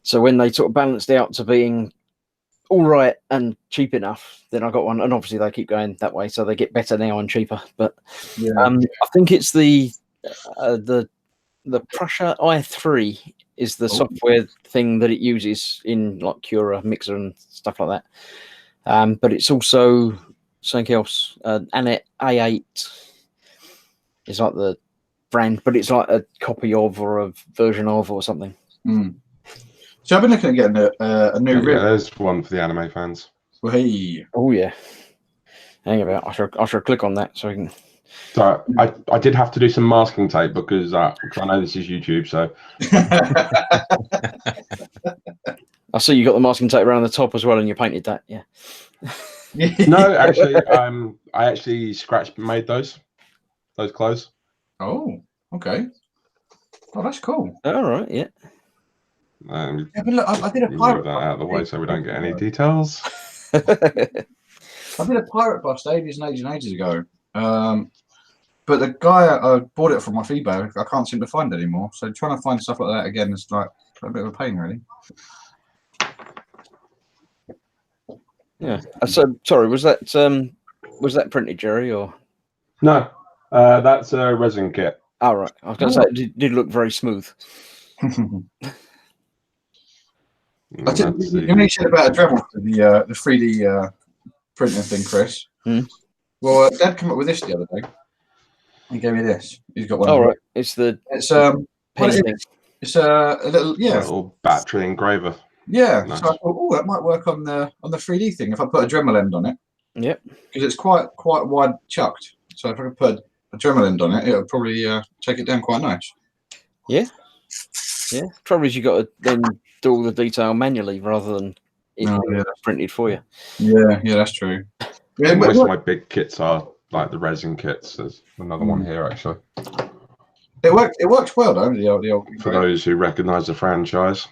So when they sort of balanced out to being all right and cheap enough, then I got one, and obviously they keep going that way, so they get better now and cheaper. But I think it's the Prussia i3 is the software thing that it uses in like Cura, Mixer, and stuff like that. But it's also something else. Anet A8 is like the brand, but it's like a copy of or a version of or something. So I've been looking at getting a new rig. Yeah, there's one for the anime fans. Hey. Oh yeah. Hang about. I shall click on that so we can. So I did have to do some masking tape because I know this is YouTube. So I see you got the masking tape around the top as well, and you painted that. Yeah. no, actually, I actually made those clothes. Oh, okay. Oh, that's cool. All right. Yeah. Yeah, but look, I did a You pirate move that bust out of the way ages so we don't get any ago. details. I did a pirate bust ages and ages and ages ago. But the guy I bought it from off eBay, I can't seem to find it anymore. So trying to find stuff like that again is like a bit of a pain, really. Yeah. So sorry, was that printed, Jerry, or? No, that's a resin kit. Oh, right. I was going to say it did look very smooth. You said about a Dremel for the 3D printing thing, Chris. Well, Dad came up with this the other day. He gave me this. He's got one. Oh, right. It's a little battery engraver. Yeah. Nice. So I thought, oh, that might work on the 3D thing if I put a Dremel end on it. Yep. Because it's quite wide chucked. So if I could put a Dremel end on it, it would probably take it down quite nice. Yeah. Yeah. Trouble is, you got to then do all the detail manually rather than it printed for you. Yeah, that's true. Yeah, Most of my big kits are like the resin kits. There's another one here actually. It works well though. The old for those who recognise the franchise.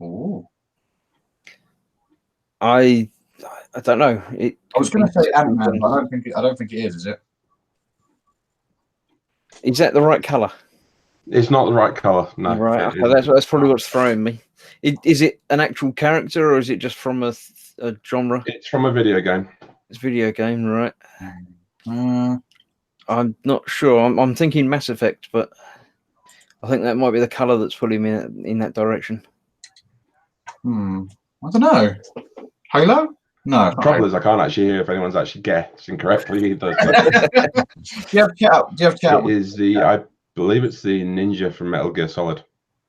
Ooh. I don't know. I was going to say Ant-Man, but I don't think it is it? Is that the right colour? It's not the right colour. No. Right. Okay, that's probably what's throwing me. Is it an actual character or is it just from a genre? It's from a video game. It's a video game, right? I'm not sure. I'm thinking Mass Effect, but I think that might be the colour that's pulling me in that direction. I don't know. Halo? No. The trouble is I can't actually hear if anyone's actually guessing correctly either. Do you have chat? It is I believe it's the ninja from Metal Gear Solid.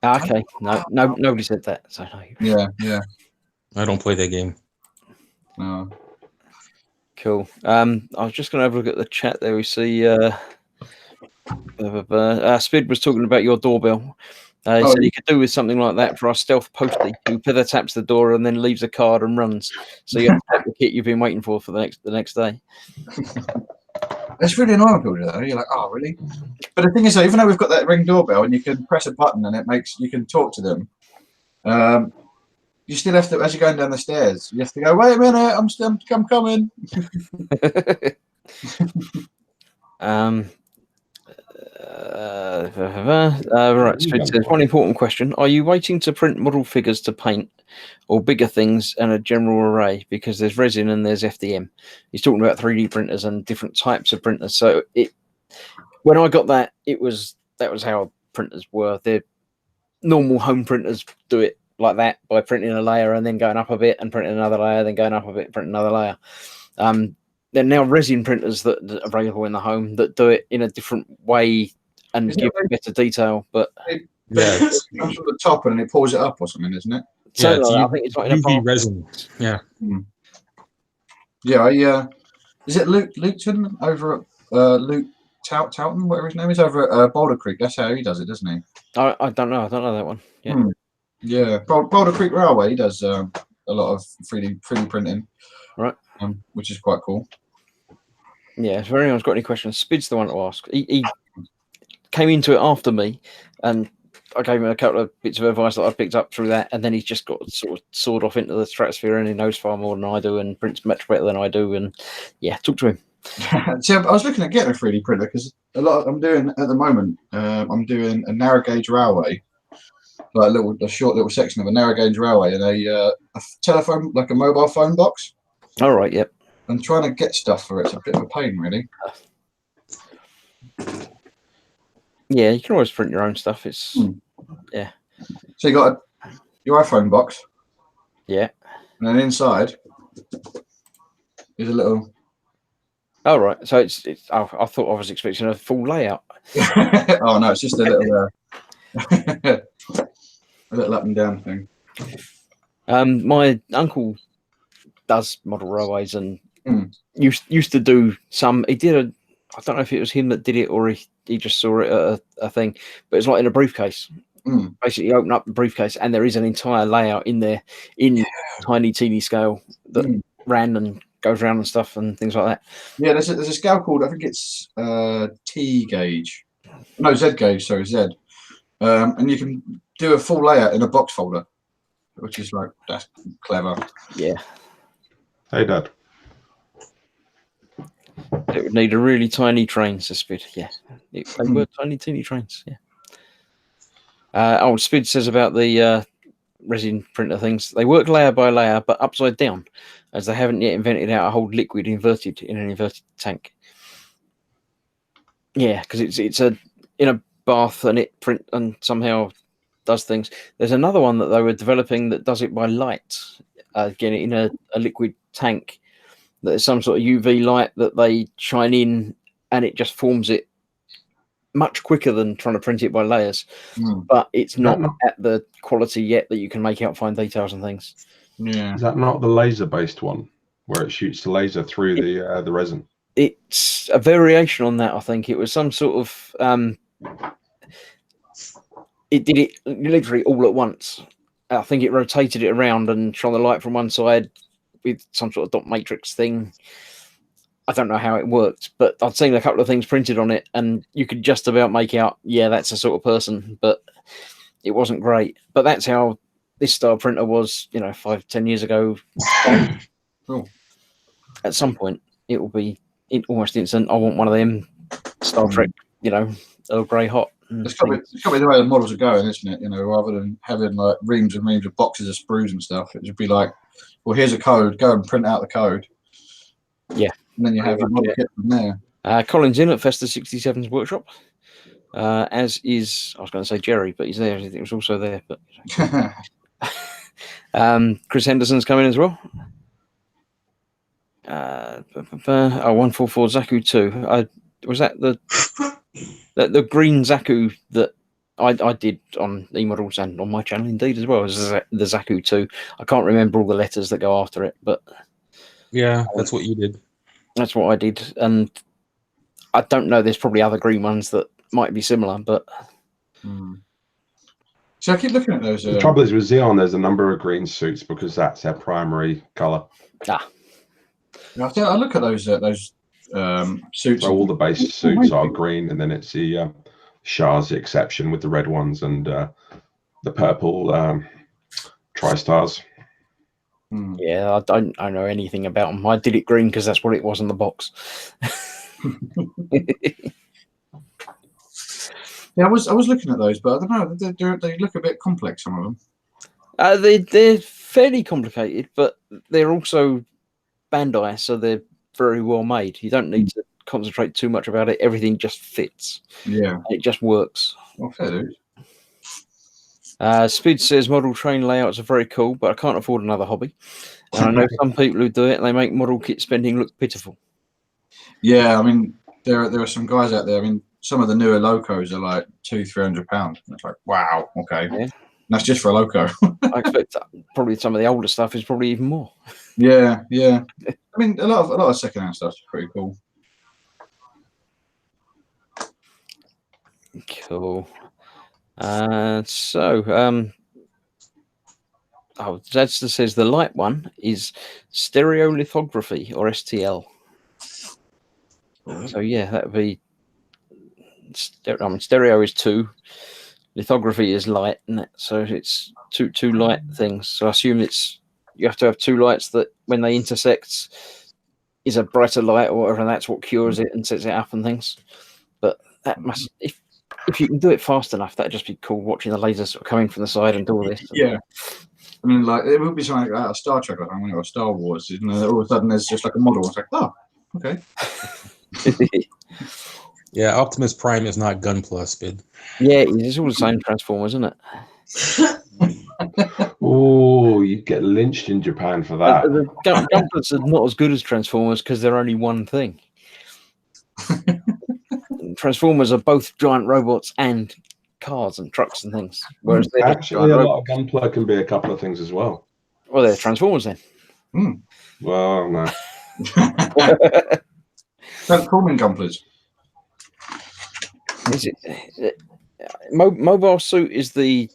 Okay. No, nobody said that. So no. Yeah. I don't play that game. No. Cool. I was just going to have a look at the chat there. We see Spid was talking about your doorbell. He said he could do with something like that for our stealth postie who feather taps the door and then leaves a card and runs. So you have to take the kit you've been waiting for the next day. It's really annoying people do that. You're like, oh, really? But the thing is, even though we've got that Ring doorbell and you can press a button and you can talk to them, you still have to, as you're going down the stairs, you have to go, wait a minute, I'm coming. Right, so it says, one important question. Are you waiting to print model figures to paint or bigger things and a general array? Because there's resin and there's FDM. He's talking about 3D printers and different types of printers. So when I got that, that was how printers were. They're normal home printers do it like that by printing a layer and then going up a bit and printing another layer, then going up a bit, printing another layer. There are now resin printers that are available in the home that do it in a different way and give better detail. But it comes from the top and it pulls it up or something, isn't it? Yeah, I think it's like UV resin. Yeah. Yeah, is it Luton over at Luke Towton, whatever his name is, over at Boulder Creek? That's how he does it, doesn't he? I don't know. I don't know that one. Yeah. Yeah, Boulder Creek Railway. He does a lot of 3D printing, right? Which is quite cool. Yeah, if anyone's got any questions, Spid's the one to ask. He came into it after me, and I gave him a couple of bits of advice that I picked up through that, and then he's just got sort of soared off into the stratosphere, and he knows far more than I do, and prints much better than I do. And yeah, talk to him. See, I was looking at getting a 3D printer because I'm doing at the moment. I'm doing a narrow gauge railway, like a short little section of a narrow gauge railway, and a telephone, like a mobile phone box. All right. Yep. And trying to get stuff for it's a bit of a pain, really. Yeah, you can always print your own stuff. It's yeah. So you got your iPhone box. Yeah. And then inside is a little. Oh right. So it's. I thought I was expecting a full layout. Oh no, it's just a little a little up and down thing. My uncle does model railways and used to do some. He did I don't know if it was him that did it or he just saw it at a thing, but it's like in a briefcase. Basically, you open up the briefcase and there is an entire layout in there in tiny, teeny scale that ran and goes around and stuff and things like that. Yeah, there's a scale called, I think it's T gauge. No, Z gauge, sorry, Z. And you can do a full layout in a box folder, which is like, that's clever. Yeah. Hey, Dad. It would need a really tiny train, so Spid. Yeah. They were tiny, teeny trains. Yeah. Spid says about the resin printer things. They work layer by layer, but upside down, as they haven't yet invented how to hold liquid inverted in an inverted tank. Yeah, because it's in a bath and it print and somehow does things. There's another one that they were developing that does it by light. Again, in a liquid tank. There's some sort of UV light that they shine in, and it just forms it much quicker than trying to print it by layers. But it's not at the quality yet that you can make out fine details and things. Yeah. Is that not the laser-based one where it shoots the laser through the resin? It's a variation on that, I think. It was some sort of it did it literally all at once. I think it rotated it around and shone the light from one side with some sort of dot matrix thing. I don't know how it worked, but I'd seen a couple of things printed on it and you could just about make out, yeah, that's a sort of person, but it wasn't great. But that's how this style printer was, 5-10 years ago. Cool. At some point, it will be almost instant. I want one of them Star Trek, Earl Grey hot. It's got to be the way the models are going, isn't it? Rather than having like reams and reams of boxes of sprues and stuff, it should be like, well, here's a code, go and print out the code. Yeah. And then you have your model kit from there. Colin's in at Festa 67's workshop, as is, I was going to say Jerry, but he's there. It was also there. But Chris Henderson's coming as well. 144 Zaku 2. Was that the green Zaku that I did on eModels and on my channel indeed as well as the Zaku 2. I can't remember all the letters that go after it, but yeah, that's what you did. That's what I did, and I don't know. There's probably other green ones that might be similar, but so I keep looking at those. The trouble is with Xeon, there's a number of green suits because that's their primary color. I look at those suits. So all the base suits are green, and then it's the Shah's the exception with the red ones and the purple tri-stars. Yeah, I don't know anything about them. I did it green because that's what it was in the box. Yeah, I was looking at those, but I don't know. They look a bit complex. Some of them. They're fairly complicated, but they're also Bandai, so they're very well made. You don't need to concentrate too much about it. Everything just fits. Yeah, it just works. Well, fair dude. Speed says model train layouts are very cool, but I can't afford another hobby. And I know some people who do it and they make model kit spending look pitiful. Yeah, I mean, there are some guys out there. I mean, some of the newer locos are like £200-300. It's like, wow, okay. Yeah. That's just for a loco. I expect probably some of the older stuff is probably even more. Yeah. I mean, a lot of secondhand stuff is pretty cool. Cool. Zadster says the light one is stereolithography or STL. So yeah, that would be. Stereo is 2, lithography is light, and so it's two light things. So I assume you have to have 2 lights that when they intersect is a brighter light or whatever, and that's what cures it and sets it up and things. But that must if you can do it fast enough, that'd just be cool watching the lasers sort of coming from the side and do all this. Yeah. I mean, like, it would be something like out of Star Trek or Star Wars, and all of a sudden there's just like a model. It's like, oh, okay. Yeah, Optimus Prime is not Gun Plus, Bid. Yeah, it's all the same Transformers, isn't it? Oh, you get lynched in Japan for that. The Gun Plus are not as good as Transformers because they're only one thing. Transformers are both giant robots and cars and trucks and things. Whereas actually, a lot of Gunpla can be a couple of things as well. Well, they're Transformers then. Well, no. Don't call me Gunplas. Is it mobile suit is the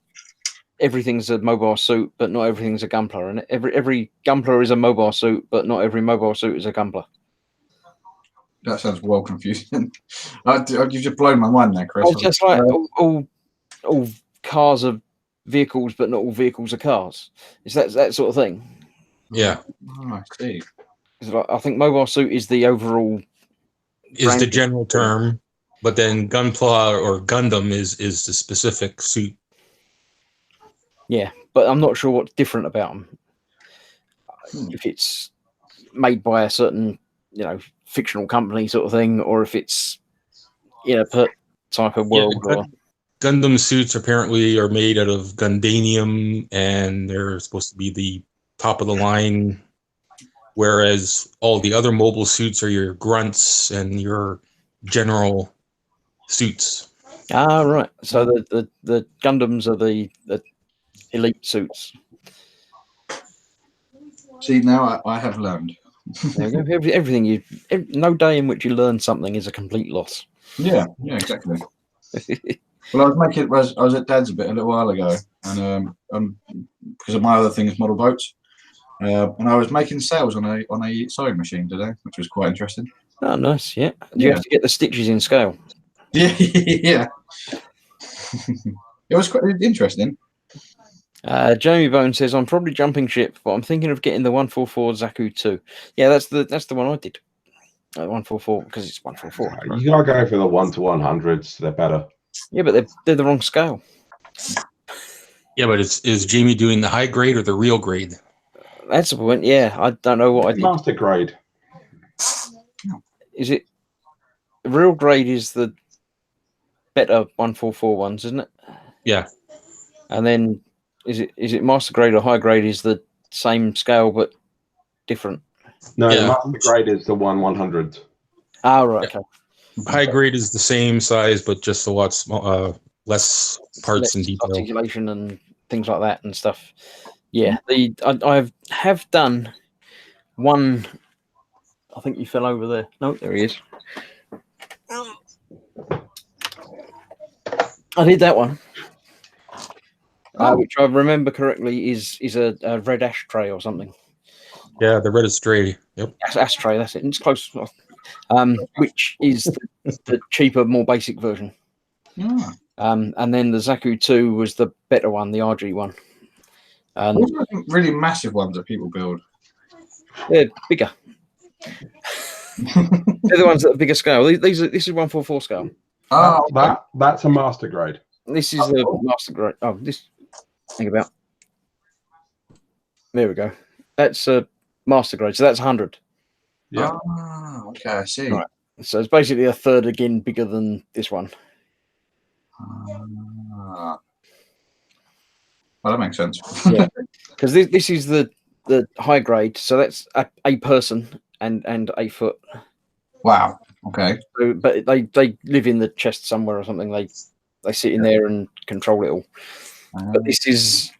everything's a mobile suit, but not everything's a gunpla, and every gunpla is a mobile suit, but not every mobile suit is a gunpla. That sounds well confusing. You've just blown my mind there, Chris. Oh, just like all cars are vehicles, but not all vehicles are cars. It's that sort of thing. Yeah. Oh, I see. I think mobile suit is the overall Is the general term, but then gunpla or Gundam is the specific suit. Yeah, but I'm not sure what's different about them. If it's made by a certain, fictional company sort of thing, or if it's per type of world. Gundam suits apparently are made out of Gundanium, and they're supposed to be the top of the line, whereas all the other mobile suits are your grunts and your general suits. Ah, right. So the Gundams are the elite suits. See, now I have learned. There you go. Everything no day in which you learn something is a complete loss. Yeah, exactly. Well, I was at Dad's a little while ago, and because of my other thing is model boats, and I was making sails on a sewing machine today, which was quite interesting. Oh, nice. Yeah. Do you have to get the stitches in scale? Yeah, yeah. It was quite interesting. Jamie Bone says, "I'm probably jumping ship, but I'm thinking of getting the 144 Zaku 2. Yeah, that's the one I did. 144 because it's 144. You gotta go for the 1-100s. They're better. Yeah, but they're the wrong scale. Yeah, but is Jamie doing the high grade or the real grade? That's the point. Yeah, I don't know what I did. Master grade. Is it real grade? Is the better 144 ones, isn't it? Yeah. And then is it master grade or high grade? Is the same scale but different? No, the master grade is the 1-100. Ah, right. Okay. High grade is the same size, but just a lot less parts and detail, articulation and things like that and stuff. Yeah, I have done one. I think you fell over there. No, there he is. I did that one, which I remember correctly is a red ashtray or something. Yeah, the red ashtray. Yep. Ashtray, that's it. It's close. Which is the cheaper, more basic version. Yeah. And then the Zaku 2 was the better one, the RG one. And those are really massive ones that people build. They're bigger. They're the ones that are bigger scale. This is 144 scale. Oh, that's a master grade. This is a master grade. Oh, this. Think about. There we go. That's a master grade. So that's 100. Yeah. Oh, okay, I see. Right. So it's basically a third again bigger than this one. Well, that makes sense. Yeah, because this is the high grade. So that's a person and a foot. Wow. Okay. So, but they live in the chest somewhere or something. They sit in there and control it all. But this is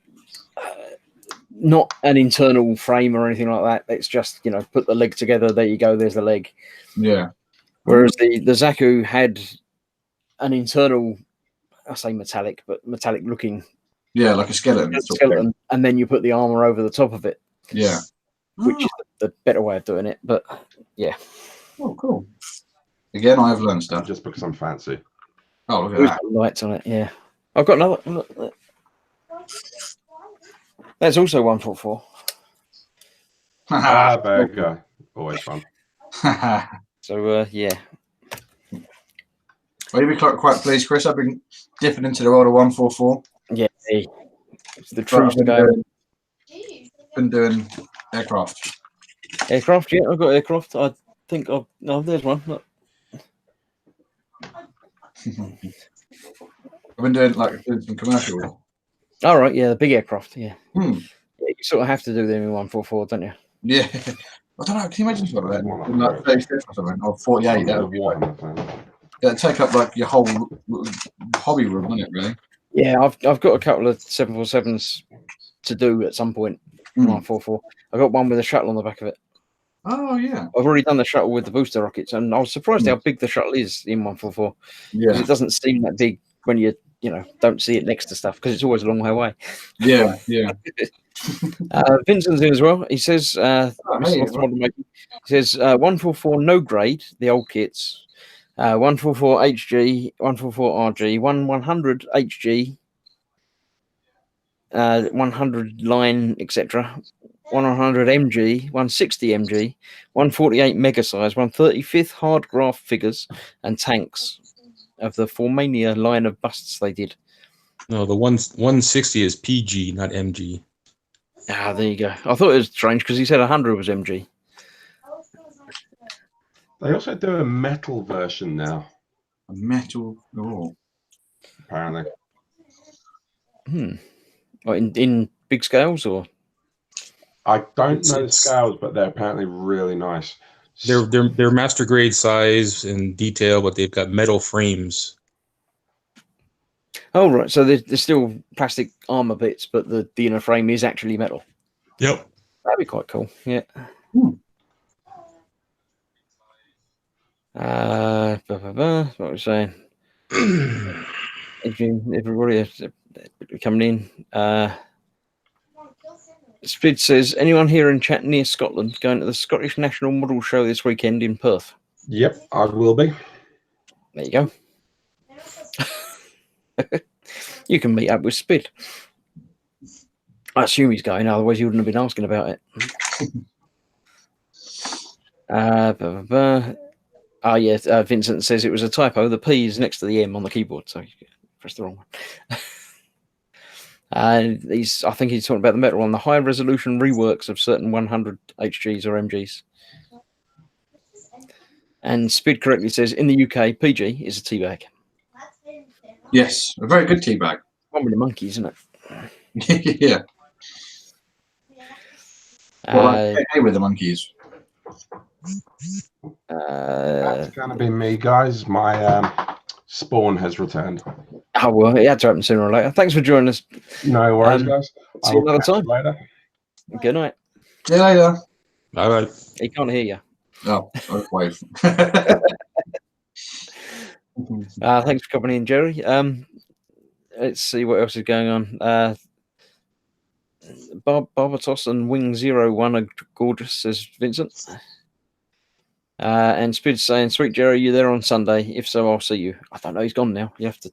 not an internal frame or anything like that. It's just, put the leg together. There you go. There's the leg. Yeah. Whereas the Zaku had an internal, I say metallic, but metallic looking. Yeah, like a skeleton. And then you put the armor over the top of it. Yeah. Which is the better way of doing it. But yeah. Oh, cool. Again, I have learned stuff. Just because I'm fancy. Oh, look at that. Lights on it, yeah. I've got another. Look. That's also 144. There you go. Always fun. So, yeah. Well, you'll be quite pleased, Chris. I've been dipping into the world of 144. Yeah. It's the truth to go. Been doing aircraft. Aircraft, yeah. I've got aircraft. I think I've. No, there's one. Look. I've been doing some commercial. All right, yeah, the big aircraft, yeah. Yeah, you sort of have to do them in 144, don't you? Yeah. I don't know. Can you imagine something like that? Like 35 or something, or 48. That would be like. It'd take up like your whole hobby room, wouldn't it? Really? Yeah, I've got a couple of 747s to do at some point. 144. I've got one with a shuttle on the back of it. Oh yeah. I've already done the shuttle with the booster rockets, and I was surprised how big the shuttle is in 144. Yeah. It doesn't seem that big when you don't see it next to stuff, because it's always a long way away. Yeah. Yeah. Vincent's in as well. He says, hey, he says 144 no grade, the old kits, 144 HG, 144 RG, 100 HG, 100 line, etc. 100 MG, 160 MG, 148 mega size, 135th hard graph figures and tanks of the Formania line of busts they did. No, the 160 is PG, not MG. Ah, there you go. I thought it was strange because he said 100 was MG. They also do a metal version now. A metal. Oh. Apparently. Or in big scales, or I don't know the scales, but they're apparently really nice. They're master grade size and detail, but they've got metal frames. oh right, so there's still plastic armor bits, but the inner frame is actually metal. Yep. That'd be quite cool. Yeah. What was I saying? Everybody coming in. Spid says, anyone here in chat near Scotland going to the Scottish National Model Show this weekend in Perth? Yep, I will be. There you go. You can meet up with Spid. I assume he's going, otherwise you wouldn't have been asking about it. Vincent says it was a typo. The P is next to the M on the keyboard, so you pressed the wrong one. I think he's talking about the metal on the high resolution reworks of certain 100 HGs or MGs. And Spid correctly says in the UK, PG is a tea bag. Yes, a very good tea bag. One with the monkeys, isn't it? Yeah. Hey with the monkeys. That's gonna be me, guys. My spawn has returned. Oh well, it had to happen sooner or later. Thanks for joining us. No worries, guys. See you another time. Later. Good night. See you later. Bye bye. He can't hear you. Oh, I'll wave. Thanks for coming in, Jerry. Let's see what else is going on. Barbatos and Wing 01 are gorgeous, says Vincent. And Spid's saying, sweet Jerry, you there on Sunday? If so, I'll see you. I don't know, he's gone now. You have to.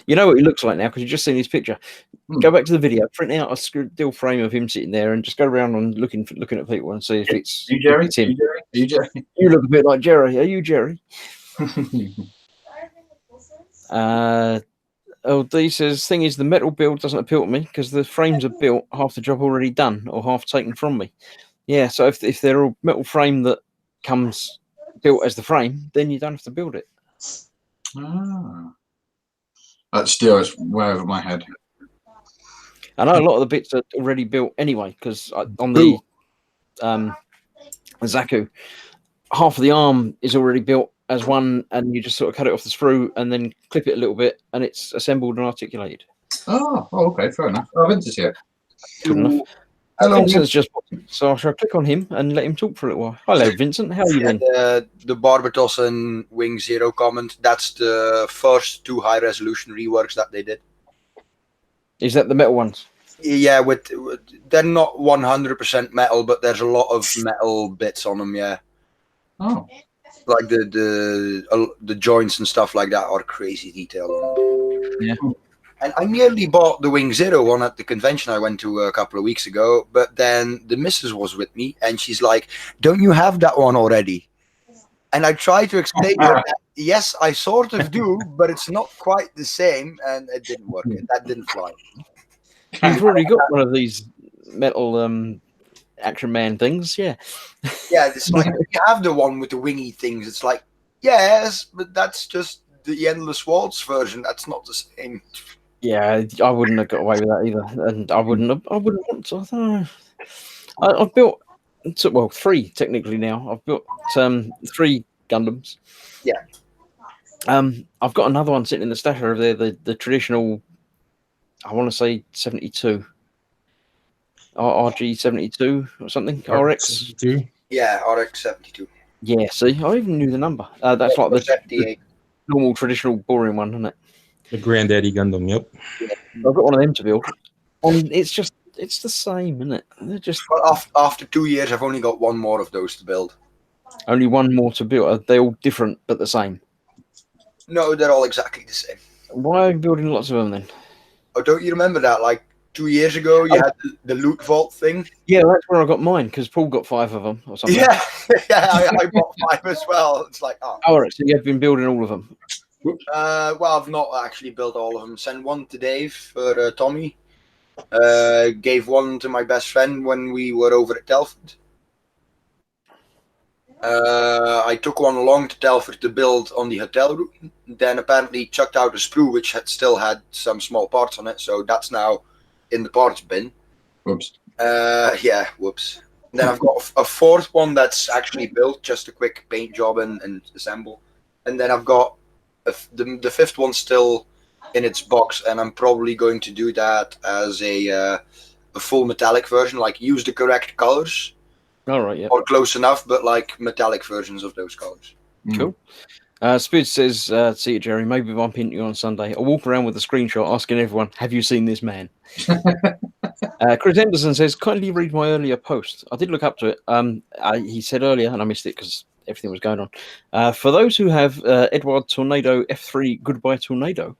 You know what he looks like now because you've just seen his picture. Go back to the video, print out a still frame of him sitting there, and just go around and looking at people and see if it's, you, Jerry? It's him. You, Jerry? You look a bit like Jerry. Are you Jerry? LD says, thing is, the metal build doesn't appeal to me because the frames are built, half the job already done or half taken from me. Yeah, so if they're a metal frame that comes built as the frame, then you don't have to build it. Ah. That still is way over my head. I know a lot of the bits are already built anyway, because on the Zaku, half of the arm is already built as one, and you just sort of cut it off the sprue and then clip it a little bit, and it's assembled and articulated. Oh, okay, fair enough. Oh, Vince is here. Good enough. Hello, Vincent's just so I shall click on him and let him talk for a little while. Hello, Vincent. How are you been? The Barbatos and Wing 0 comment, that's the first 2 high resolution reworks that they did. Is that the metal ones? Yeah, they're not 100% metal, but there's a lot of metal bits on them. Yeah. Oh. Like the joints and stuff like that are crazy detailed on them. Yeah. And I nearly bought the Wing 0 one at the convention I went to a couple of weeks ago, but then the missus was with me and she's like, don't you have that one already? And I tried to explain to her that, yes, I sort of do, but it's not quite the same, and it didn't work. That didn't fly. You've already got one of these metal Action Man things, yeah. Yeah, it's like, you have the one with the wingy things. It's like, yes, but that's just the Endless Waltz version. That's not the same. Yeah, I wouldn't have got away with that either, and I wouldn't want to. I don't know. I've built 3 technically now. I've built 3 Gundams. Yeah. I've got another one sitting in the stash over there, the traditional. I want to say 72. RG72 or something. RX. Yeah, RX 72. Yeah, see, I even knew the number. That's like the 78. normal, traditional, boring one, isn't it? The Granddaddy Gundam, yep. I've got one of them to build. And it's the same, isn't it? They're just Well, after 2 years, I've only got one more of those to build. only one more to build. They're all different, but the same. No, they're all exactly the same. Why are you building lots of them then? Oh, don't you remember that? Like 2 years ago, you had the loot vault thing. Yeah, that's where I got mine, because Paul got 5 of them or something. Yeah, yeah, I bought 5 as well. It's like, oh. All right, so you've been building all of them. Well, I've not actually built all of them. Sent one to Dave for Tommy. Gave one to my best friend when we were over at Telford. I took one along to Telford to build on the hotel room. Then apparently chucked out a sprue which still had some small parts on it, so that's now in the parts bin. Whoops. Yeah, whoops. Then I've got a 4th one that's actually built, just a quick paint job and assemble. And then I've got the 5th one still in its box, and I'm probably going to do that as a full metallic version, like use the correct colors. All right, yeah. Or close enough, but like metallic versions of those colors. Cool. Spud says, see you, Jerry. Maybe if I'm pinning you on Sunday, I'll walk around with a screenshot asking everyone, have you seen this man? Chris Henderson says, kindly read my earlier post. I did look up to it. He said earlier, and I missed it because everything was going on. For those who have Edward Tornado F3 Goodbye Tornado,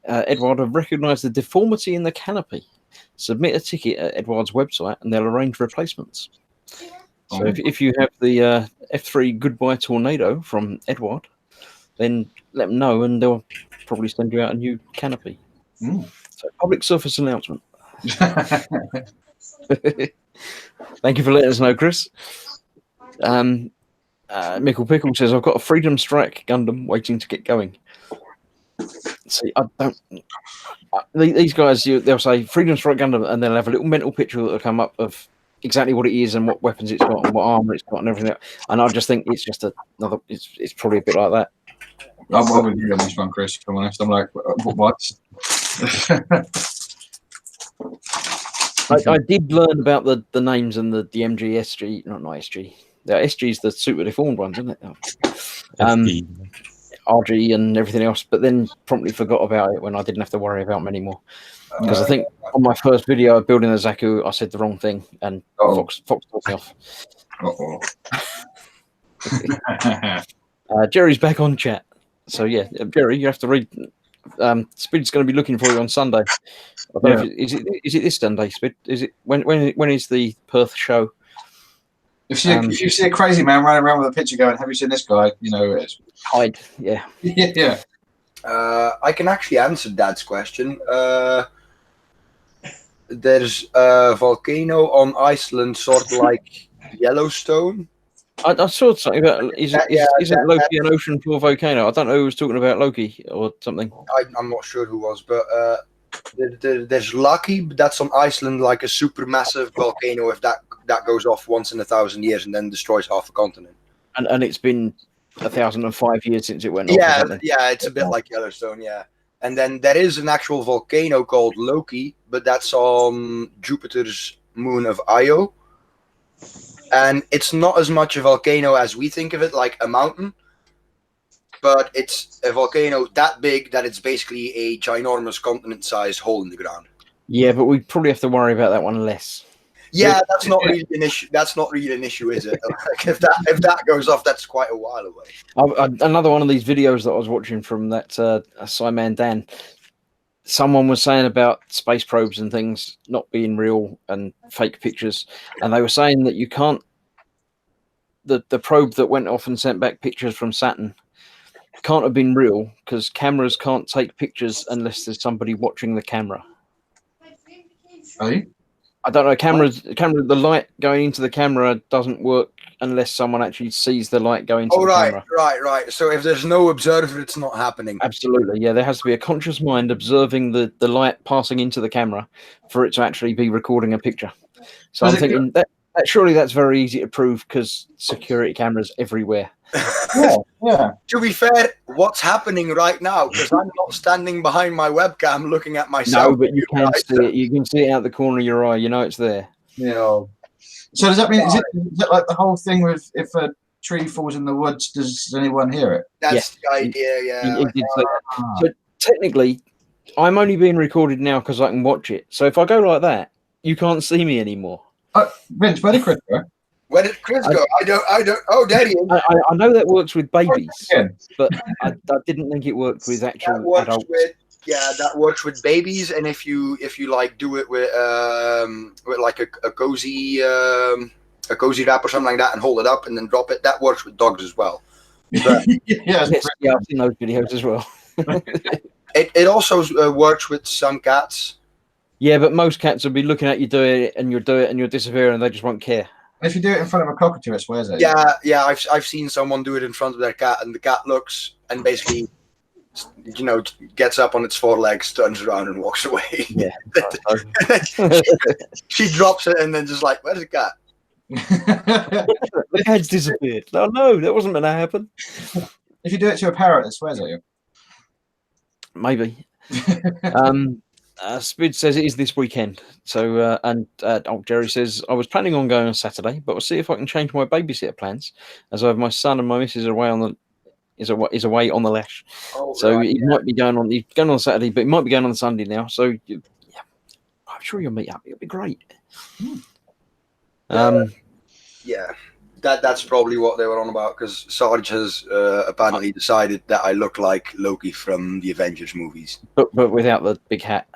Edward have recognised the deformity in the canopy. Submit a ticket at Edward's website and they'll arrange replacements. So if you have the F3 Goodbye Tornado from Edward, then let them know and they'll probably send you out a new canopy. So public service announcement. Thank you for letting us know, Chris. Mickle Pickle says, I've got a Freedom Strike Gundam waiting to get going. See, I don't. These guys, they'll say Freedom Strike Gundam, and they'll have a little mental picture that'll come up of exactly what it is and what weapons it's got and what armor it's got and everything. And I just think it's just another. It's probably a bit like that. I'm with you on this one, Chris. Come on, I'm like, what? I did learn about the names and the MG SG, not SG. The SG is the super deformed ones, isn't it? RG and everything else, but then promptly forgot about it when I didn't have to worry about them anymore. Because I think on my first video of building a Zaku, I said the wrong thing, and Fox told me off. Jerry's back on chat, so yeah, Jerry, you have to read. Spid's going to be looking for you on Sunday. I don't know if is it this Sunday, Spid? Is it when is the Perth show? If you see a crazy man running around with a picture going, have you seen this guy? You know, it's hide. Yeah. Yeah. I can actually answer Dad's question. There's a volcano on Iceland, sort of like Yellowstone. I saw something about isn't Loki an ocean floor volcano? I don't know who was talking about Loki or something. I'm not sure who was, but there's Lucky, but that's on Iceland, like a super massive volcano. If that goes off once in 1,000 years and then destroys half a continent. And it's been 1,005 years since it went off. Yeah, it's a bit like Yellowstone, yeah. And then there is an actual volcano called Loki, but that's on Jupiter's moon of Io. And it's not as much a volcano as we think of it, like a mountain. But it's a volcano that big that it's basically a ginormous continent-sized hole in the ground. Yeah, but we probably have to worry about that one less. Yeah, that's not really an issue. That's not really an issue, is it? Like if that goes off, that's quite a while away. Another one of these videos that I was watching from that Simon Dan. Someone was saying about space probes and things not being real and fake pictures, and they were saying that you can't. The probe that went off and sent back pictures from Saturn can't have been real because cameras can't take pictures unless there's somebody watching the camera. Hey? I don't know. The light going into the camera doesn't work unless someone actually sees the light going into the camera. Right. So if there's no observer, it's not happening. Absolutely, yeah. There has to be a conscious mind observing the light passing into the camera for it to actually be recording a picture. So I'm thinking that surely that's very easy to prove because security cameras everywhere. Yeah. To be fair, what's happening right now? Because I'm not standing behind my webcam looking at myself. No, but you can see it. You can see it out the corner of your eye. You know it's there. Yeah. So does that mean is it like the whole thing with if a tree falls in the woods, does anyone hear it? That's the idea. Yeah. He did say that. So technically, I'm only being recorded now because I can watch it. So if I go like that, you can't see me anymore. Vince, where did Chris go? Where did Chris go? I don't. Oh, there he is. I know that works with babies, Again. but I didn't think it worked with actual That works adults. that works with babies, and if you like do it with like a cozy wrap or something like that, and hold it up and then drop it, that works with dogs as well. But Yes, Yeah, I've seen those videos as well. it also works with some cats. Yeah, but most cats will be looking at you do it, and you'll do it, and you'll disappear, and they just won't care. if you do it in front of a cockatoo, it swears at you. Yeah, I've seen someone do it in front of their cat, and the cat looks and basically, gets up on its four legs, turns around, and walks away. Yeah. she drops it, and then just like, where's the cat? The cat's disappeared. Oh no, that wasn't meant to happen. If you do it to a parrot, it swears at you. Maybe. Spid says it is this weekend. So, Jerry says I was planning on going on Saturday, but we'll see if I can change my babysitter plans, as I have my son and my missus are away on the away on the lash. Oh, So right, he might be going on. He's going on Saturday, but he might be going on Sunday now. So yeah, I'm sure you'll meet up. It'll be great. Yeah, that's probably what they were on about, because Sarge has apparently decided that I look like Loki from the Avengers movies. But without the big hat.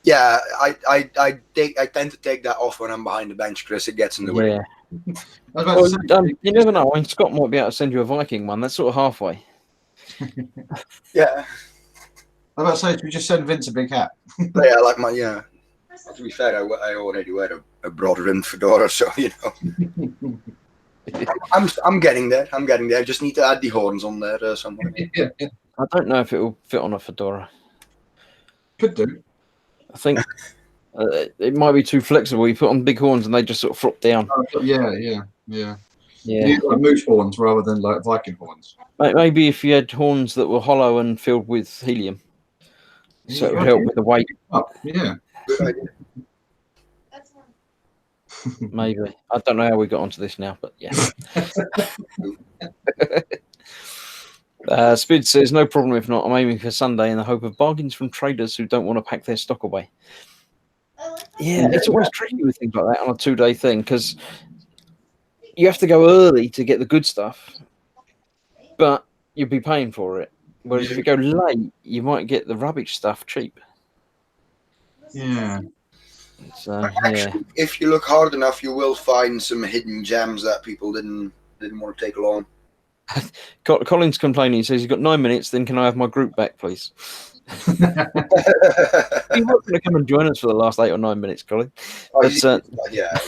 Yeah, I tend to take that off when I'm behind the bench, Chris. It gets in the way. Yeah. I was about Well, to say, you never know. I mean, Scott might be able to send you a Viking one. That's sort of halfway. Yeah, I was about to say, should we just send Vince a big hat? yeah, like my To be fair, I already wear a broad-rimmed fedora, so I'm getting there. I just need to add the horns on there somewhere. I don't know if it will fit on a fedora. Could do. I think it might be too flexible. You put on big horns and they just sort of flop down. Yeah. Yeah. Like moose horns rather than like Viking horns. Maybe if you had horns that were hollow and filled with helium, so it would help with the weight. Oh, yeah. Good idea. Maybe. I don't know how we got onto this now, but yeah. Spid says, no problem if not. I'm aiming for Sunday in the hope of bargains from traders who don't want to pack their stock away. Yeah, it's always tricky with things like that on a 2-day thing, because you have to go early to get the good stuff, but you'll be paying for it. Whereas if you go late, you might get the rubbish stuff cheap. Yeah. So, Actually, if you look hard enough, you will find some hidden gems that people didn't want to take along. Colin's complaining. He says he's got 9 minutes. Then can I have my group back, please? You weren't going to come and join us for the last 8 or 9 minutes, Colin. But, yeah.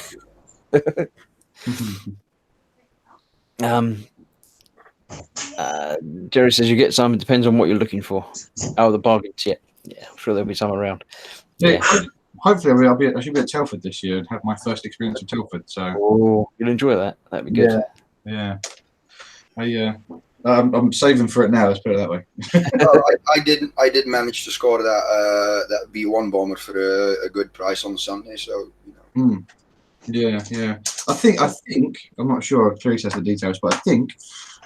Jerry says you get some. It depends on what you're looking for. Oh, the bargains. Yeah, I'm sure there'll be some around. Yeah. Hopefully, I should be at Telford this year and have my first experience at Telford. So you'll enjoy that. That'd be good. Yeah. I'm saving for it now. Let's put it that way. I did manage to score that V1 bomber for a good price on Sunday. So Yeah. I think I'm not sure. Trace has the details, but I think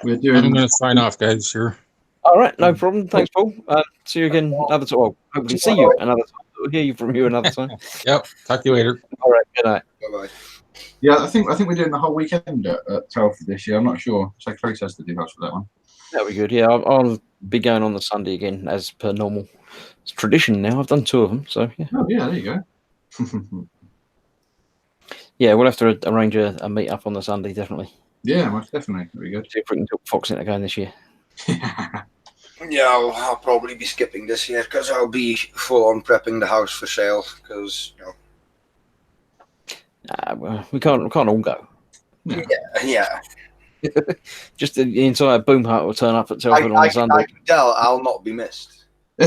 we're doing. I'm going to sign off, guys. Sure. All right, no problem. Thanks, Paul. See you again another time. Well, hopefully see you another time. We'll hear from you another time. Yep. Talk to you later. All right. Good night. Bye bye. Yeah, I think we're doing the whole weekend at Telford this year. I'm not sure. So Trace has the details for that one. That'll be good. Yeah, I'll be going on the Sunday again as per normal. It's tradition now. I've done 2 of them, so yeah. Oh yeah, there you go. Yeah, we'll have to arrange a meet up on the Sunday, definitely. Yeah, most definitely. Very good. See if we can talk Fox into going this year. Yeah, I'll probably be skipping this year because I'll be full on prepping the house for sale. Because well, we can't all go. Yeah. Just the entire boom hut will turn up at Telford on Sunday. I can tell I'll not be missed.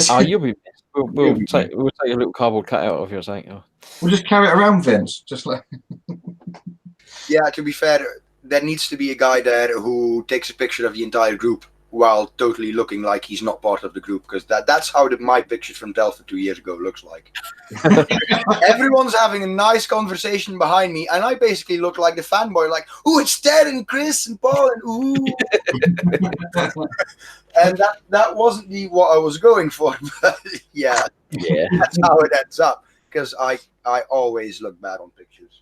Oh, you'll be missed. We'll take a little cardboard cutout of you or something. Oh. We'll just carry it around, Vince. Just like. Yeah, to be fair, there needs to be a guy there who takes a picture of the entire group while totally looking like he's not part of the group, because that's how my picture from Telford 2 years ago looks like. Everyone's having a nice conversation behind me, and I basically look like the fanboy, like, "Ooh, it's Ted and Chris and Paul and ooh." And that wasn't what I was going for, but yeah, that's how it ends up, because I always look bad on pictures.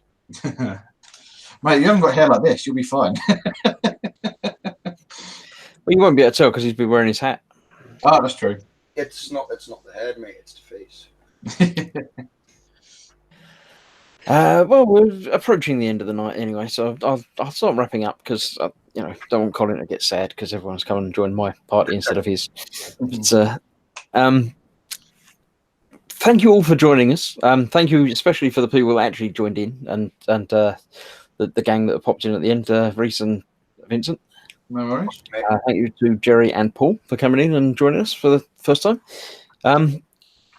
Mate, you haven't got hair like this. You'll be fine. Well, you won't be able to tell because he's been wearing his hat. Oh, that's true. It's not the head, mate. It's the face. Well, we're approaching the end of the night anyway, so I'll start wrapping up because don't want Colin to get sad because everyone's coming and joined my party instead of his. But, thank you all for joining us. Thank you especially for the people that actually joined in and the gang that popped in at the end, Reese and Vincent. No worries. Thank you to Jerry and Paul for coming in and joining us for the first time.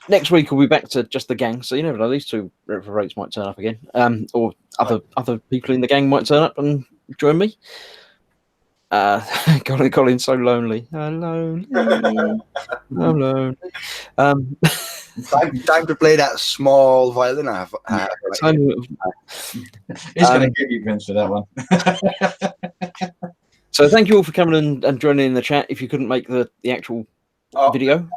Next week we'll be back to just the gang, so you never know, these two rates might turn up again, or other people in the gang might turn up and join me. Colin's so lonely. I'm lonely. Time to play that small violin I have. He's going to give you Vince for that one. So thank you all for coming and joining in the chat. If you couldn't make the actual video,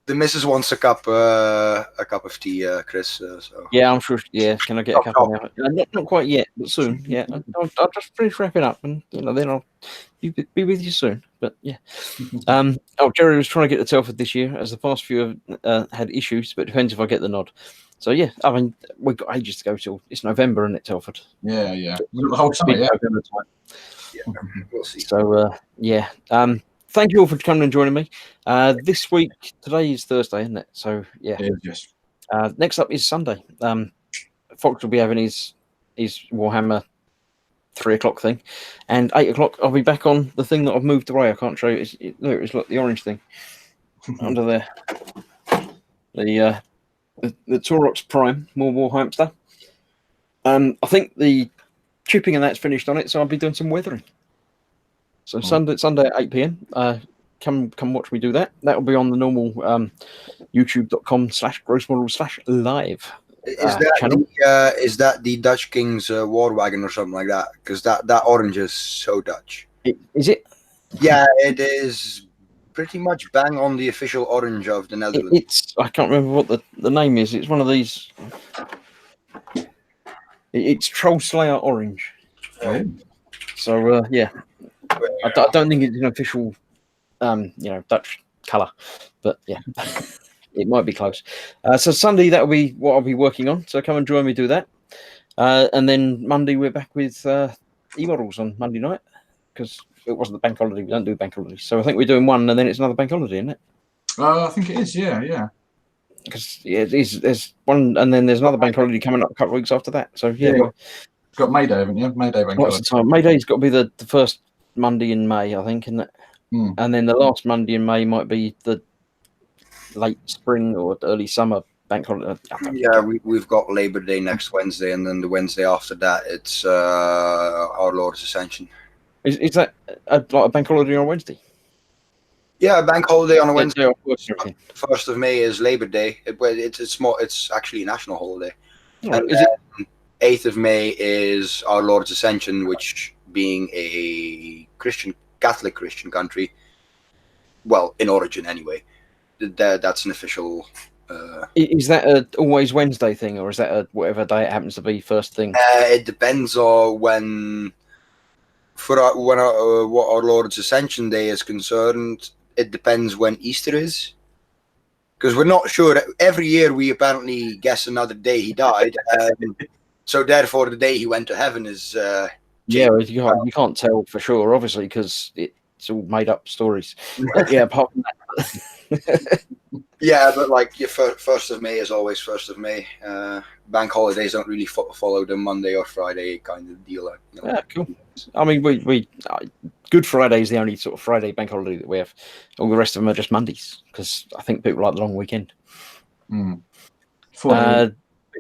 the missus wants a cup of tea, Chris. So yeah, I'm sure. Yeah, can I get a cup of now? Not quite yet, but soon. Yeah, I'll just finish wrapping up, and then I'll be with you soon. But yeah, Jerry was trying to get to Telford this year, as the past few have had issues, but it depends if I get the nod. So yeah, I mean we've got ages to go till it's November, isn't it, Telford? Yeah. The whole summer, yeah. yeah, we'll see. So yeah. Thank you all for coming and joining me. This week, today is Thursday, isn't it? So yeah. Yes. Next up is Sunday. Fox will be having his Warhammer 3 o'clock thing, and 8 o'clock I'll be back on the thing that I've moved away. I can't show you. It's like the orange thing under there. The Taurox Prime, more Warhamster. I think the chipping and that's finished on it, so I'll be doing some weathering. So Sunday at 8 p.m. Come watch me do that. That'll be on the normal youtube.com/grossmodel/live. Is that the Dutch King's war wagon or something like that? Because that orange is so Dutch. Is it? Yeah, it is pretty much bang on the official orange of the Netherlands. I can't remember what the name is. It's one of these. It's Troll Slayer orange. Oh. So yeah. I don't think it's an official, Dutch colour, but yeah, it might be close. So Sunday, that'll be what I'll be working on. So come and join me do that. And then Monday, we're back with e-models on Monday night because it wasn't the bank holiday. We don't do bank holidays. So I think we're doing one and then it's another bank holiday, isn't it? I think it is, yeah. Because there's one and then there's another bank holiday coming up a couple of weeks after that. So yeah. Got May Day, haven't you? May Day bank holiday. What's the time? May Day's got to be the first Monday in May, I think, isn't it? And then the last Monday in May might be the late spring or early summer bank holiday. Yeah, we've got Labor Day next Wednesday, and then the Wednesday after that, it's Our Lord's Ascension. Is that like a bank holiday on Wednesday? Yeah, a bank holiday on a Wednesday. 1st of May is Labor Day. It's actually a national holiday. Oh, and is it? 8th of May is Our Lord's Ascension, which, being a Catholic Christian country, well, in origin anyway, that's an official. Is that a always Wednesday thing, or is that a whatever day it happens to be first thing? It depends on when. What Our Lord's Ascension Day is concerned, it depends when Easter is. Because we're not sure. Every year we apparently guess another day he died. So therefore, the day he went to heaven is. Yeah, you can't tell for sure, obviously, because it's all made up stories. But yeah, apart from that. Yeah, but like your 1st of May is always 1st of May. Bank holidays don't really follow the Monday or Friday kind of deal. Yeah, cool. I mean, we Good Friday is the only sort of Friday bank holiday that we have. All the rest of them are just Mondays because I think people like the long weekend.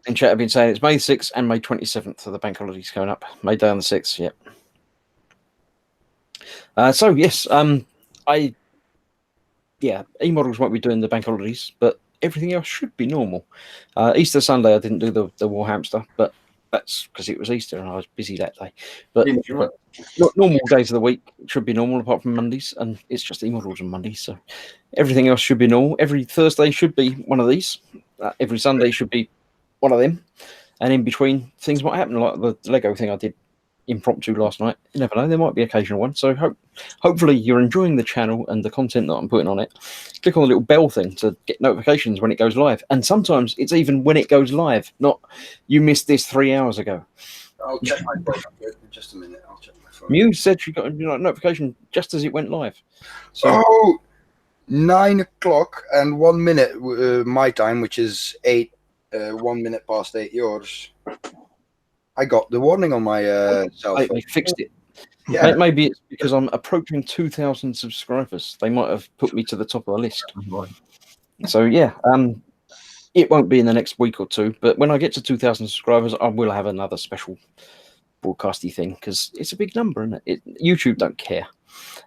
In chat, I've been saying it's May 6th and May 27th are the bank holidays coming up. May Day on the 6th, yep. So yes, E-models won't be doing the bank holidays, but everything else should be normal. Easter Sunday, I didn't do the war hamster, but that's because it was Easter and I was busy that day. But normal days of the week should be normal, apart from Mondays, and it's just e-models on Mondays, so everything else should be normal. Every Thursday should be one of these. Every Sunday should be one of them, and in between things might happen, like the Lego thing I did impromptu last night. You never know, there might be occasional one. So hopefully you're enjoying the channel and the content that I'm putting on it. Click on the little bell thing to get notifications when it goes live, and sometimes it's even when it goes live, not you missed this 3 hours ago. I'll check my phone in just a minute. I'll check my phone. Muse said she got a notification just as it went live. So 9 o'clock and 1 minute my time, which is 1 minute past 8 yours. I got the warning on my cell phone. they fixed it. Yeah. Maybe it's because I'm approaching 2,000 subscribers. They might have put me to the top of the list. So yeah, it won't be in the next week or two, but when I get to 2,000 subscribers, I will have another special broadcasty thing, because it's a big number, isn't it? YouTube don't care.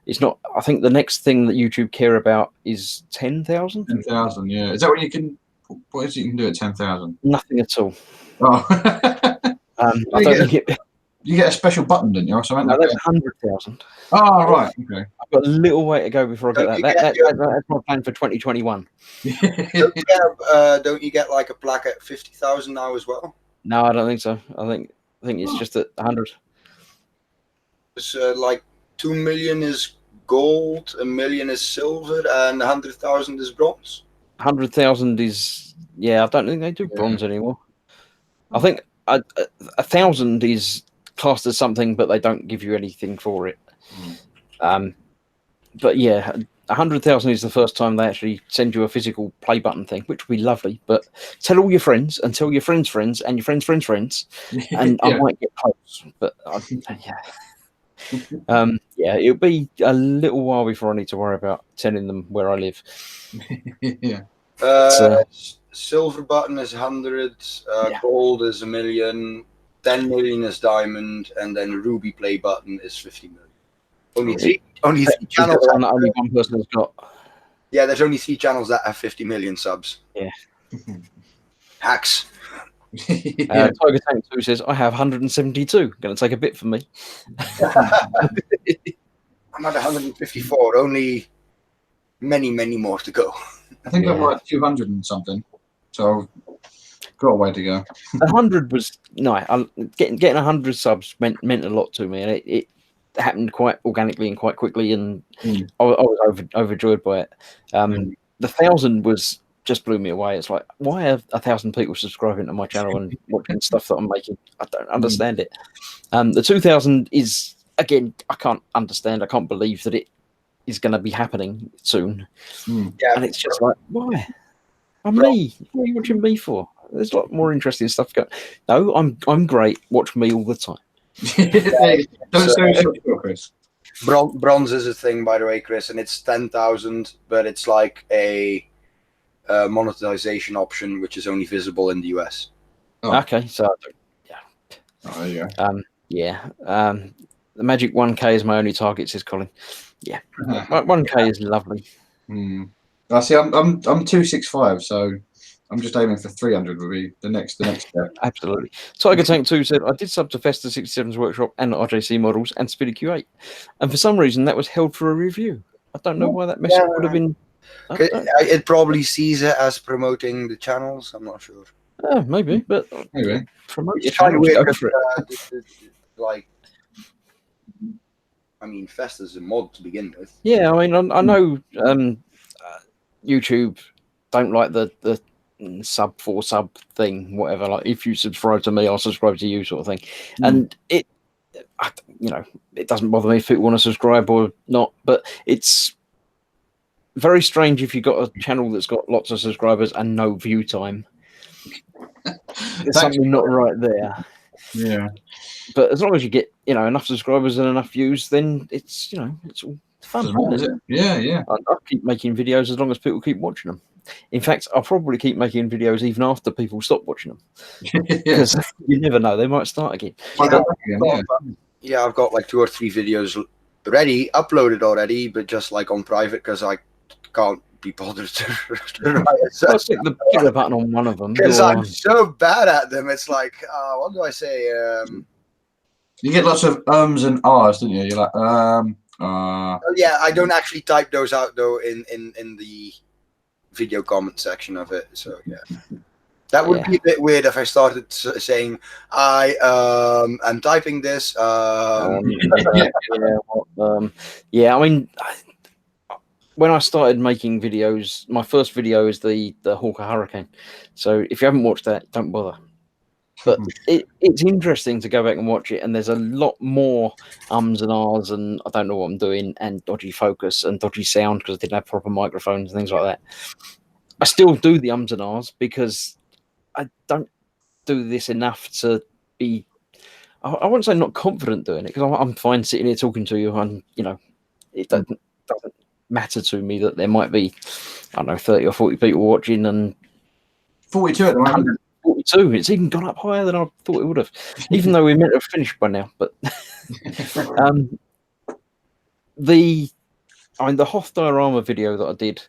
It's not. I think the next thing that YouTube care about is 10,000. 10,000, yeah. Is that what you can? What is it you can do at 10,000? Nothing at all. Oh. I don't think you get a special button, didn't you, or something? No, that's 100,000. Oh, right. Okay. I've got a little way to go before I get that. That's my plan for 2021. Don't you get like a plaque at 50,000 now as well? No, I don't think so. I think it's just at 100. It's like 2 million is gold, 1 million is silver, and 100,000 is bronze. 100,000 is, I don't think they do bronze anymore. I think 1,000 is classed as something, but they don't give you anything for it. But yeah, 100,000 is the first time they actually send you a physical play button thing, which would be lovely. But tell all your friends and tell your friends' friends and your friends' friends' friends, and I might get close. But it'll be a little while before I need to worry about telling them where I live. Silver button is 100, gold is 1 million, 10 million is diamond, and then ruby play button is 50 million. Only three channels. Only one person has got. Yeah, there's only 3 channels that have 50 million subs. Yeah. Hacks. Tiger Tank 2 says, I have 172. Going to take a bit from me. I'm at 154. Only many, many more to go. I think I'm like 200 and something. So got a way to go. 100 was getting 100 subs meant a lot to me, and it happened quite organically and quite quickly, and I was overjoyed by it. The 1,000 was just blew me away. It's like, why are 1,000 people subscribing to my channel and watching stuff that I'm making? I don't understand it. The 2,000 is, again, I can't understand. I can't believe that it is going to be happening soon. Yeah, and it's just like, why? I'm me. What are you watching me for? There's a lot more interesting stuff going. No, I'm great. Watch me all the time. Chris. Bronze is a thing, by the way, Chris, and it's 10,000, but it's like a monetization option, which is only visible in the US. Okay, so there you go. The magic 1K is my only target, says Colin. 1K is lovely. I see. I'm 265, so I'm just aiming for 300. Would be the next step. Absolutely. Tiger Tank 2 said, I did sub to Festa 67's workshop and RJC models and Speedy Q8, and for some reason that was held for a review. I don't know why that message would have been. It probably sees it as promoting the channels. I'm not sure. Maybe, but maybe promote your it's kind of channel. weird. Go for it. Like, I mean, Festa's a mod to begin with. Yeah, I mean, I know YouTube don't like the sub for sub thing, whatever. Like, if you subscribe to me, I'll subscribe to you, sort of thing. And it doesn't bother me if people want to subscribe or not. But it's very strange if you've got a channel that's got lots of subscribers and no view time. There's something not right there. Yeah. But as long as you get enough subscribers and enough views, then it's it's all fun, isn't it? Yeah. I'll keep making videos as long as people keep watching them. In fact, I'll probably keep making videos even after people stop watching them, because you never know, they might start again. Yeah, I've got like 2 or 3 videos ready, uploaded already, but just like on private because I can't be bothered to write it. I'll stick the button on one of them. Because Go I'm on. so bad at them. It's like, what do I say? You get lots of ums and ahs, don't you? You're like, Oh, yeah, I don't actually type those out though in the video comment section of it. So yeah, that would be a bit weird if I started saying I am typing this. Yeah, I mean, when I started making videos, my first video is the Hawker Hurricane. So if you haven't watched that, don't bother. But it's interesting to go back and watch it, and there's a lot more ums and ahs, and I don't know what I'm doing, and dodgy focus and dodgy sound because I didn't have proper microphones and things like that. I still do the ums and ahs because I don't do this enough to be. I wouldn't say not confident doing it because I'm fine sitting here talking to you, and it doesn't matter to me that there might be, I don't know, 30 or 40 people watching, and 42 at the moment. 42. It's even gone up higher than I thought it would have, even though we meant to have finished by now. But the Hoth diorama video that I did,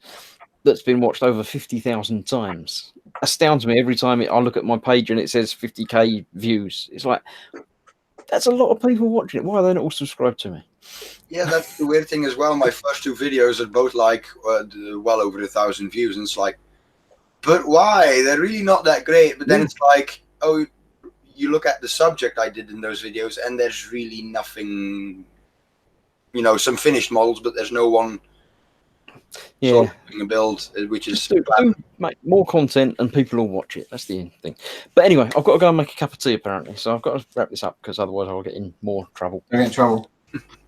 that's been watched over 50,000 times, astounds me every time I look at my page and it says 50k views. It's like, that's a lot of people watching it. Why are they not all subscribed to me? Yeah, that's the weird thing as well. My first two videos are both like well over 1,000 views, and it's like, but why? They're really not that great. But then it's like, oh, you look at the subject I did in those videos, and there's really nothing. Some finished models, but there's no one. Sort of doing a build, which is do make more content and people will watch it. That's the thing. But anyway, I've got to go and make a cup of tea apparently, so I've got to wrap this up because otherwise I'll get in more trouble. I get in trouble.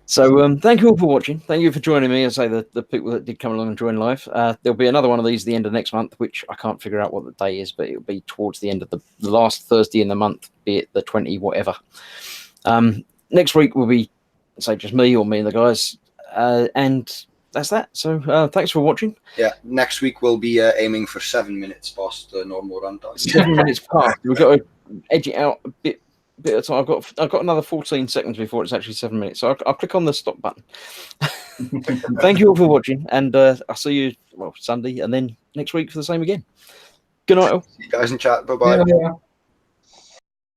So thank you all for watching. Thank you for joining me. As I say, the people that did come along and join live. There'll be another one of these at the end of next month, which I can't figure out what the day is, but it'll be towards the end of the last Thursday in the month, be it the 20 whatever. Next week will be, say, just me or me and the guys, and that's that. So thanks for watching. Yeah, next week we'll be aiming for 7 minutes past the normal runtime. 7 minutes past. We've got to edge it out a bit of time. I've got another 14 seconds before it's actually 7 minutes. So I'll click on the stop button. Thank you all for watching, and I'll see you Sunday, and then next week for the same again. Good night all. See you guys in chat. Bye bye. Yeah.